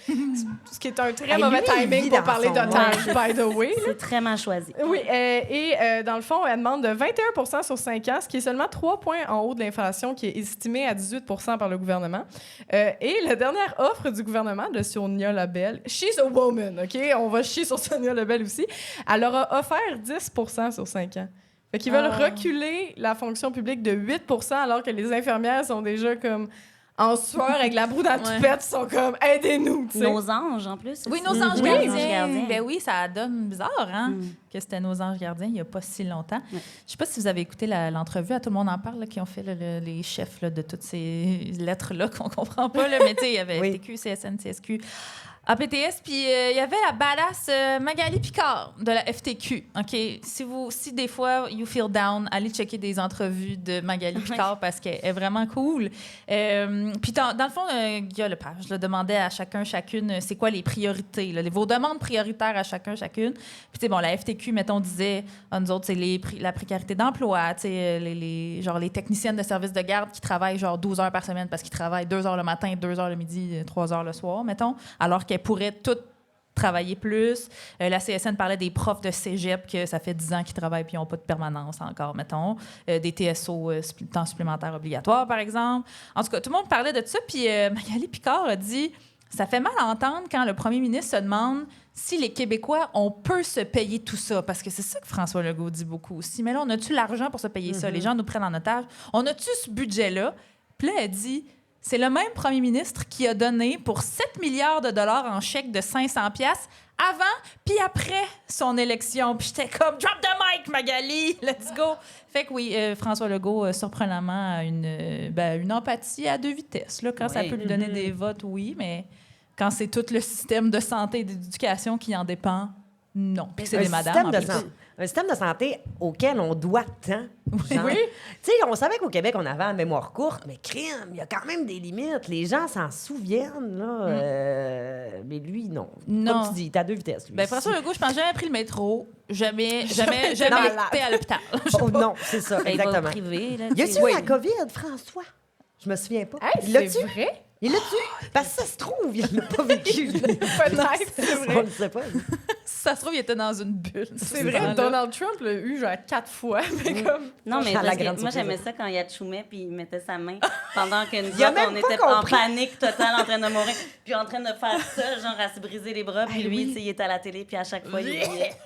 Ce qui est un très mauvais timing pour parler d'otage, by the way. C'est très mal choisi. Oui, dans le fond, elle demande de 21 sur 5 ans, ce qui est seulement 3 points en haut de l'inflation, qui est estimée à 18 par le gouvernement. Et la dernière offre du gouvernement de Sonia Lebel, she's a woman, OK? On va chier sur Sonia Lebel aussi. Elle leur a offert 10 sur 5 ans. Fait qu'ils veulent reculer la fonction publique de 8 alors que les infirmières sont déjà comme en sueur avec la broue dans la toupette, sont comme « aidez-nous ». Nos anges, en plus. Oui, aussi. nos anges Oui, gardiens. Ben oui, ça donne bizarre, hein, que c'était nos anges gardiens il n'y a pas si longtemps. Je sais pas si vous avez écouté l'entrevue, à Tout le monde en parle, là, qui ont fait les chefs là, de toutes ces lettres-là qu'on comprend pas, là, mais tu sais, il y avait FTQ, CSN, CSQ, APTS, puis il y avait la badass Magali Picard de la FTQ. OK? Si des fois, you feel down, allez checker des entrevues de Magali Picard parce qu'elle est vraiment cool. Puis dans le fond, Guillaume Lepage demandait à chacune, c'est quoi les priorités, là, vos demandes prioritaires à chacune. Puis tu sais, bon, la FTQ, mettons, disait, nous autres, c'est la précarité d'emploi, tu sais, les techniciennes de service de garde qui travaillent genre 12 heures par semaine parce qu'ils travaillent 2 heures le matin, 2 heures le midi, 3 heures le soir, mettons, alors qu'elles pourraient toutes travailler plus. La CSN parlait des profs de cégep que ça fait 10 ans qu'ils travaillent puis ils n'ont pas de permanence encore, mettons. Des TSO, temps supplémentaire obligatoire, par exemple. En tout cas, tout le monde parlait de ça. Puis Magali Picard a dit « Ça fait mal à entendre quand le premier ministre se demande si les Québécois, on peut se payer tout ça. » Parce que c'est ça que François Legault dit beaucoup aussi. Mais là, on a-tu l'argent pour se payer ça? Les gens nous prennent en otage. On a-tu ce budget-là? Puis là, elle dit... C'est le même premier ministre qui a donné pour 7 milliards de dollars en chèque de 500 piastres avant puis après son élection. Puis j'étais comme « Drop the mic, Magali! Let's go! » Fait que oui, François Legault, surprenamment, a une empathie à 2 vitesses. Là, quand ça peut lui donner des votes, oui, mais quand c'est tout le système de santé et d'éducation qui en dépend, non. Puis c'est des madames, en plus. Un système de santé auquel on doit tant. Genre, Oui. Tu sais, on savait qu'au Québec, on avait la mémoire courte, mais crime, il y a quand même des limites. Les gens s'en souviennent, là. Mais lui, non. Non. Comme tu dis, t'as 2 vitesses. Lui. Ben, François Legault, je pense jamais pris le métro, jamais été à l'hôpital. Oh, non, c'est ça, Ben, il va au exactement. privé, là, Y tu sais. a-tu eu la COVID, François? Je me souviens pas. Hey, Il l'a-tu? c'est vrai? Il l'a-tu? Parce que ça se trouve, il l'a pas vécu. Peut-être, c'est On vrai. le sait pas. Si ça se trouve, il était dans une bulle. C'est vrai, Donald Trump l'a eu genre 4 fois, mais comme... Non, mais À la parce que grande moi, surprise. j'aimais ça quand il achumait puis il mettait sa main pendant que nous Il a autres, même on pas était en compris. panique totale, en train de mourir, puis en train de faire ça, genre à se briser les bras, puis lui, tu sais, il était à la télé, puis à chaque fois, il oubliait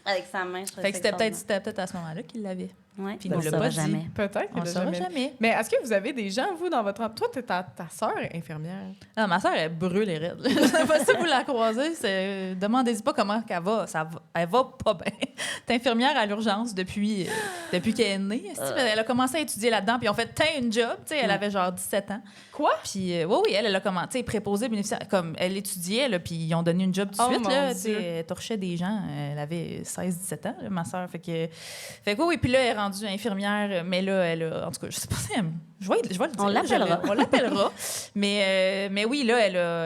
avec sa main. Je trouvais Fait que ça c'était extraordinaire. peut-être à ce moment-là qu'il l'avait. Ouais, Puis on il le l'a saura pas dit. jamais. Peut-être On qu'il le l'a saura jamais. jamais. Mais est-ce que vous avez des gens, vous, dans votre... Toi, ta sœur est infirmière. Non, ma soeur, elle brûle les raides. Je sais pas si vous la croisez. Demandez-y pas comment elle va pas bien. T'es infirmière à l'urgence depuis qu'elle est née. Elle a commencé à étudier là-dedans, puis ils ont fait une job. Elle avait genre 17 ans. Quoi? Puis, oui, elle a commencé, préposée bénéficiaire. Comme elle étudiait, là, puis ils ont donné une job tout de suite. Mon Là, Dieu. elle torchait des gens. Elle avait 16-17 ans, là, ma soeur. Fait que oui, puis là, elle est rendue infirmière. Mais là, elle a. En tout cas, je sais pas si je vais le dire. On l'appellera. On l'appellera. mais oui, là,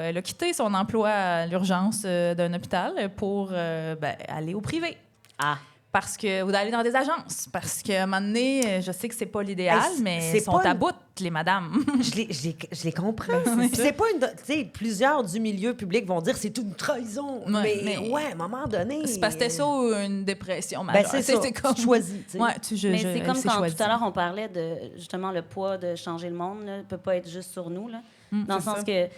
elle a quitté son emploi à l'urgence d'un hôpital pour aller au privé. Ah. Parce que, ou d'aller dans des agences. Parce qu'à un moment donné, je sais que c'est pas l'idéal, Hey, mais c'est elles sont pas à une- bout, les madames. Je les comprends. Puis c'est pas une. Tu sais, plusieurs du milieu public vont dire c'est une trahison. Ouais, mais mais- ouais, à un moment donné. C'est parce que c'était ça ou une dépression majeure. Ben, c'est ça. C'est comme... Tu choisis. tu sais. Ouais, Mais c'est comme quand choisi. tout à l'heure on parlait de justement le poids de changer le monde ne peut pas être juste sur nous là. Dans le c'est sens ça. que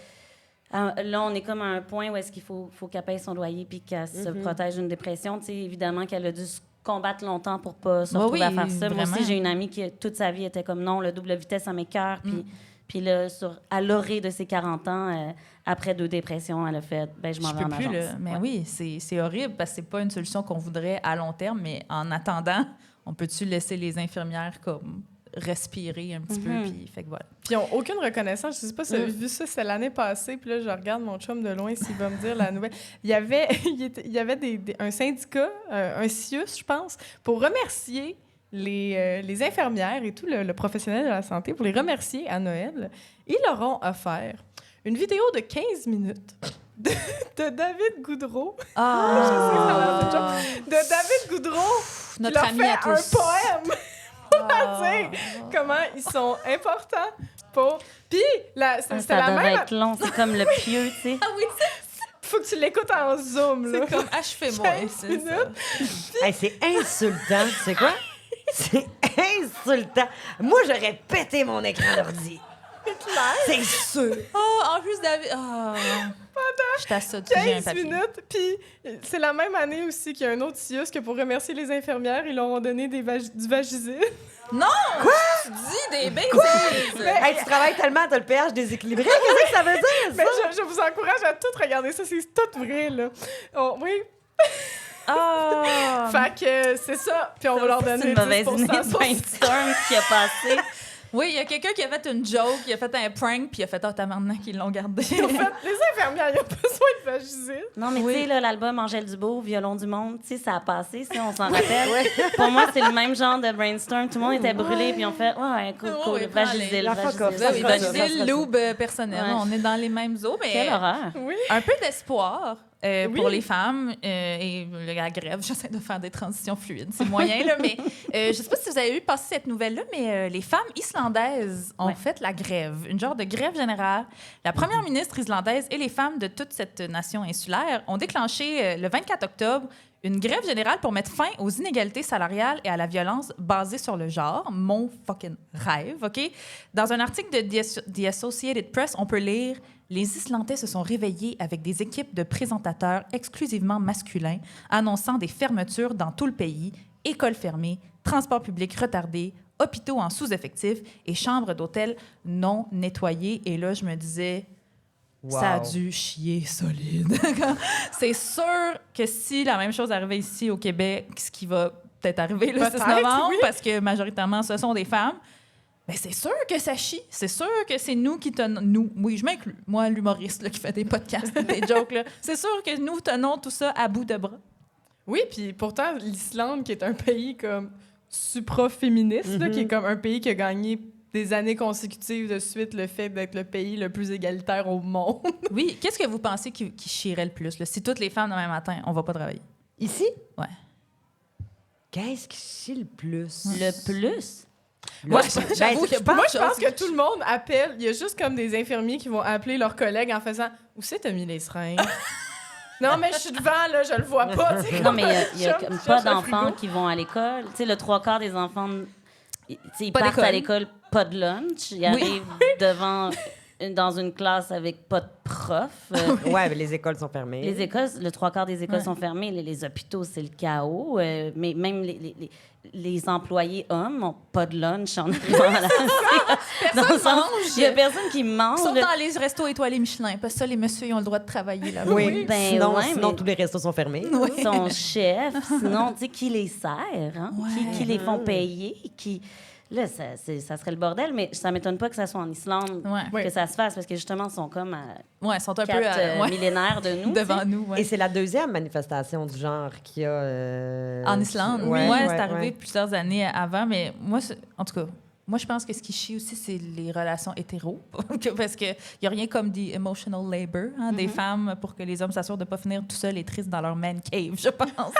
là on est comme à un point où est-ce qu'il faut qu'elle paye son loyer puis qu'elle se protège d'une dépression. Tu sais, évidemment qu'elle a dû se combattre longtemps pour pas se Ouais, retrouver oui, à faire ça. Moi vraiment. aussi j'ai une amie qui toute sa vie était comme non, le double vitesse à mes cœurs puis là à l'orée de ses 40 ans après 2 dépressions, elle a fait je m'en Je vais peux en plus, agence. là. Mais Ouais. oui, c'est horrible parce que c'est pas une solution qu'on voudrait à long terme, mais en attendant, on peut-tu laisser les infirmières comme respirer un petit peu, puis fait que voilà. Puis ils n'ont aucune reconnaissance. Je sais pas si vous avez vu ça, c'est l'année passée. Puis là, je regarde mon chum de loin s'il va me dire la nouvelle. Il y avait, un syndicat, un CIUS, je pense, pour remercier les infirmières et tout le professionnel de la santé, pour les remercier à Noël. Ils leur ont offert une vidéo de 15 minutes de David Goudreau. De David Goudreau qui Notre leur ami fait à tous. un poème pour dire comment ils sont importants pour... Puis, c'était Ça la devrait même... être long, c'est comme le pieu, tu sais. Ah oui, Faut que tu l'écoutes en zoom, là. c'est comme achevez-moi. 15 c'est minutes. ça. Hey, c'est insultant. Tu sais quoi? C'est insultant. Moi, j'aurais pété mon écran d'ordi. C'est sûr. Oh, en plus, David. Oh. Je t'assaute, j'ai un 15 papier. minutes, puis c'est la même année aussi qu'il y a un autre CIUS que pour remercier les infirmières, ils leur ont donné du Vagisil. Non! Quoi? Tu dis des bêtises! Hey, tu travailles tellement, t'as le pH déséquilibré. Qu'est-ce que ça veut dire, Mais ça? je vous encourage à tout regarder ça, c'est tout vrai, là. Oh, oui, Oh! fait que c'est ça, puis on va leur C'est donner une mauvaise 10% idée de sur- brainstorm qui a passé. Oui, il y a quelqu'un qui a fait une joke, qui a fait un prank, puis il a fait « Ah, t'as maintenant qu'ils l'ont gardé. » En fait, les infirmières, ils ont besoin de Vagisil. Non, mais Oui. tu sais, là, l'album Angèle Dubois, Violon du monde, tu sais, ça a passé, si on s'en rappelle. Pour moi, c'est le même genre de brainstorm. Tout le monde était brûlé, puis on fait, ouais, cool, cool, Ouais, prends-les. Vagisil, La fuck off. Vagisil. Là, oui, Ça, ça, Vagisil, ça. lube personnel. Ouais. On est dans les mêmes eaux, mais Quelle horreur. Oui. un peu d'espoir Oui. pour les femmes et la grève. J'essaie de faire des transitions fluides. C'est moyen, là, mais je ne sais pas si vous avez vu passer cette nouvelle-là, mais les femmes islandaises ont Ouais. fait la grève, une genre de grève générale. La première ministre islandaise et les femmes de toute cette nation insulaire ont déclenché le 24 octobre une grève générale pour mettre fin aux inégalités salariales et à la violence basée sur le genre. Mon fucking rêve, OK? Dans un article de The Associated Press, on peut lire « Les Islandais se sont réveillés avec des équipes de présentateurs exclusivement masculins, annonçant des fermetures dans tout le pays, écoles fermées, transports publics retardés, hôpitaux en sous-effectif et chambres d'hôtel non nettoyées. » Et là, je me disais... Ça a Wow. dû chier solide. C'est sûr que si la même chose arrivait ici au Québec, ce qui va peut-être arriver le 6 Peut-être, novembre, oui. parce que majoritairement, ce sont des femmes, ben c'est sûr que ça chie. C'est sûr que c'est nous qui tenons... Nous, oui, je m'inclus. Moi, l'humoriste là, qui fait des podcasts, des jokes. Là. C'est sûr que nous tenons tout ça à bout de bras. Oui, puis pourtant, l'Islande, qui est un pays comme supra-féministe, là, qui est comme un pays qui a gagné des années consécutives de suite le fait d'être le pays le plus égalitaire au monde. Oui, qu'est-ce que vous pensez qui chierait le plus? Là? Si toutes les femmes, demain matin, on va pas travailler. Ici? Ouais. Qu'est-ce qui chie le plus? Le plus? Moi, Ben, j'avoue qu'il y a je beaucoup Moi, de je pense choses. que tout le monde appelle. Il y a juste comme des infirmiers qui vont appeler leurs collègues en faisant « Où c'est t'as mis les seringues? » Non, mais je suis devant, là, je le vois pas. tu sais, Non, mais il y a je comme cherche pas le d'enfants frigo. qui vont à l'école. Tu sais, le 3/4 des enfants, ils Pas partent d'école. à l'école, pas de lunch. Ils arrivent devant dans une classe avec pas de prof. Ouais, mais les écoles sont fermées. Les écoles, le 3/4 des écoles sont fermées. Les hôpitaux, c'est le chaos. Mais même les employés hommes n'ont pas de lunch en arrivant à la Il y a personne qui mange. Sauf dans les restos étoilés Michelin, parce que ça, les messieurs, ils ont le droit de travailler là-bas. Oui, Ben sinon, ouais, sinon mais- tous les restos sont fermés. Son chef, sinon, tu sais, qui les sert, hein? Qui les font payer, Là, ça serait le bordel, mais ça m'étonne pas que ça soit en Islande Ouais. que ça se fasse, parce que justement, ils sont comme à Ouais, ils sont un 4 peu millénaires de nous. devant tu sais. nous. Ouais. Et c'est la deuxième manifestation du genre qu'il y a... En Islande. Ouais, Ouais, ouais, c'est arrivé ouais. plusieurs années avant, mais moi, en tout cas, moi, je pense que ce qui chie aussi, c'est les relations hétéros. Parce qu'il n'y a rien comme des emotional labor, hein, des femmes, pour que les hommes s'assurent de ne pas finir tout seuls et tristes dans leur man cave, je pense.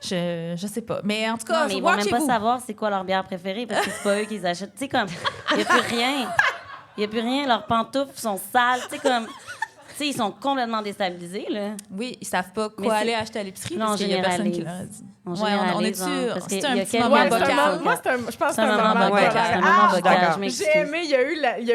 je sais pas. Mais en tout cas, Non, mais ils vont même pas watchez-vous. savoir c'est quoi leur bière préférée, parce que c'est pas eux qui les achètent. Tu sais, comme, il n'y a plus rien. Il n'y a plus rien. Leurs pantoufles sont sales. Tu sais, comme... Tu sais, ils sont complètement déstabilisés, là. Oui, ils savent pas Mais quoi c'est- aller acheter à l'épicerie Là, on parce qu'il y a personne qui généralise. leur a dit. On Ouais, généralise, on est-tu... hein, parce C'est qu'il un y a petit quelques moment Ouais, c'est un bocal. moment- moi, je pense que C'est un moment moment bocal. bocal. C'est un moment bocal. d'accord. Je m'excuse. J'ai aimé, il y a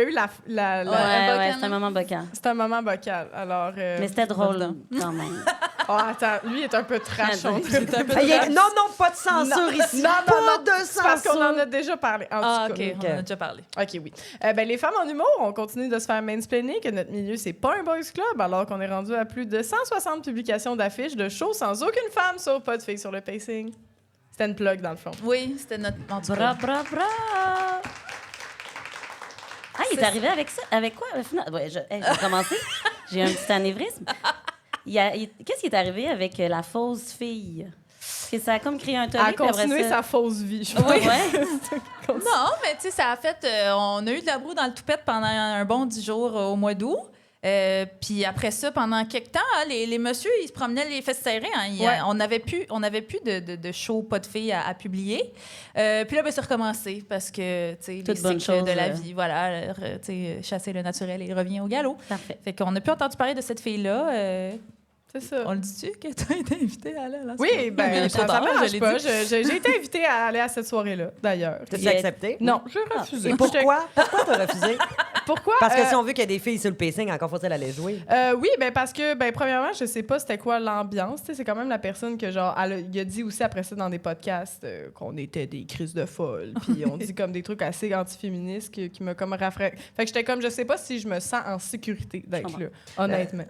eu la Ouais, c'est un moment bocal. c'est un moment bocal. Alors, Mais c'était drôle, dedans. quand même. oh, attends, lui est un peu trash. on dirait. Non, pas de censure ici. Non, pas non, de c'est parce qu'on en censure. a déjà parlé. En Ah, tout OK, cas. on en a déjà parlé. OK, oui. Ben, les femmes en humour, on continue de se faire mansplainer que notre milieu, c'est pas un boys club, alors qu'on est rendu à plus de 160 publications d'affiches de shows sans aucune femme, sauf pas de filles sur le pacing. C'était une plug, dans le fond. Oui, c'était notre... En tout Bra, cas. bra, bra! Ah, il est arrivé avec ça? Avec quoi? Ouais, j'ai commencé. J'ai un petit anévrisme. Qu'est-ce qui est arrivé avec la fausse fille? Parce que ça a comme créé un tollé. À puis après continuer ça... sa fausse vie, je pense. Ouais. Non, mais tu sais, ça a fait... on a eu de la broue dans le toupette pendant un bon 10 jours au mois d'août. Puis après ça, pendant quelques temps, hein, les messieurs, ils se promenaient les fesses serrées. Hein. On n'avait plus de show, pas de filles à publier. Puis là, ben, c'est recommencé parce que, tu sais, les Toute bonne cycles de chose, la vie, voilà, tu sais, chasser le naturel et revient au galop. Parfait. Fait qu'on n'a plus entendu parler de cette fille-là. C'est ça. On le dit-tu que tu as été invitée à aller à la Oui, soirée? ben, Mais trop ça tard, me je dérange l'ai pas. dit. J'ai été invitée à aller à cette soirée-là, d'ailleurs. T'as-tu accepté? Non, j'ai refusé. Et pourquoi? Pourquoi t'as refusé? Pourquoi? Parce que si on veut qu'il y ait des filles sur le pacing, encore faut-il aller jouer. Oui, ben parce que, ben premièrement, je sais pas c'était quoi l'ambiance. Tu sais, c'est quand même la personne que, genre, il a dit aussi après ça dans des podcasts qu'on était des crises de folle. Puis on dit comme des trucs assez antiféministes qui m'a comme rafraîchi. Fait que j'étais comme, je sais pas si je me sens en sécurité d'être là, honnêtement.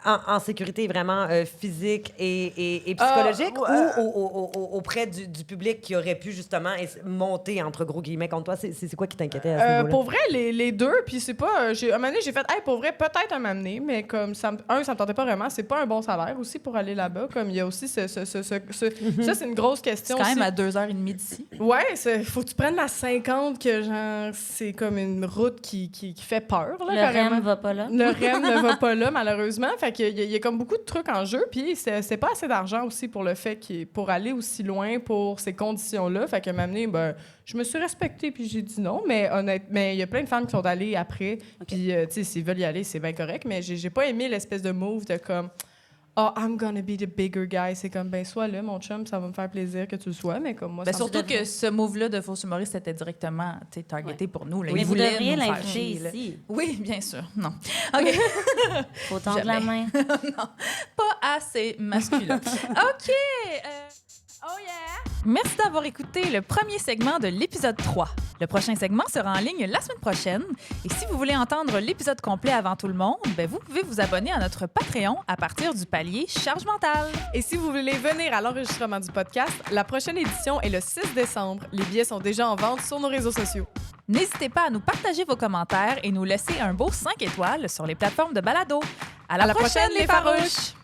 En sécurité vraiment physique et psychologique ou auprès du public qui aurait pu justement monter entre gros guillemets contre toi? C'est quoi qui t'inquiétait à ce niveau-là? Pour vrai, les deux, puis c'est pas... un moment donné, j'ai fait, hey, pour vrai, peut-être à m'amener, mais comme, ça me tentait pas vraiment. C'est pas un bon salaire aussi pour aller là-bas. Comme, il y a aussi ça, c'est une grosse question C'est quand même aussi. à 2h30 d'ici. Ouais, faut que tu prennes la 50, que genre, c'est comme une route qui fait peur, là, Le carrément. REM va pas là. Le REM ne va pas là, malheureusement. Fait qu'il y a comme beaucoup de trucs en jeu. Puis c'est pas assez d'argent aussi pour le fait pour aller aussi loin pour ces conditions-là. Fait que m'amener, ben, je me suis respectée puis j'ai dit non. Mais honnêtement, il y a plein de femmes qui sont allées après. Puis, tu sais, s'ils veulent y aller, c'est bien correct. Mais j'ai pas aimé l'espèce de move de comme... Oh, I'm gonna be the bigger guy. C'est comme, ben, sois là, mon chum, ça va me faire plaisir que tu le sois, mais comme moi, Ben ça me surtout devrait. que ce move-là de fausse humoriste était directement targeté pour nous. Là. Mais Ils vous voulaient devriez nous faire l'inviter chier, là. ici. Oui, bien sûr. Non. OK. Faut tendre la main. Pas assez masculin. OK. Oh yeah! Merci d'avoir écouté le premier segment de l'épisode 3. Le prochain segment sera en ligne la semaine prochaine. Et si vous voulez entendre l'épisode complet avant tout le monde, ben vous pouvez vous abonner à notre Patreon à partir du palier Charge mentale. Et si vous voulez venir à l'enregistrement du podcast, la prochaine édition est le 6 décembre. Les billets sont déjà en vente sur nos réseaux sociaux. N'hésitez pas à nous partager vos commentaires et nous laisser un beau 5 étoiles sur les plateformes de balado. À la prochaine, les farouches!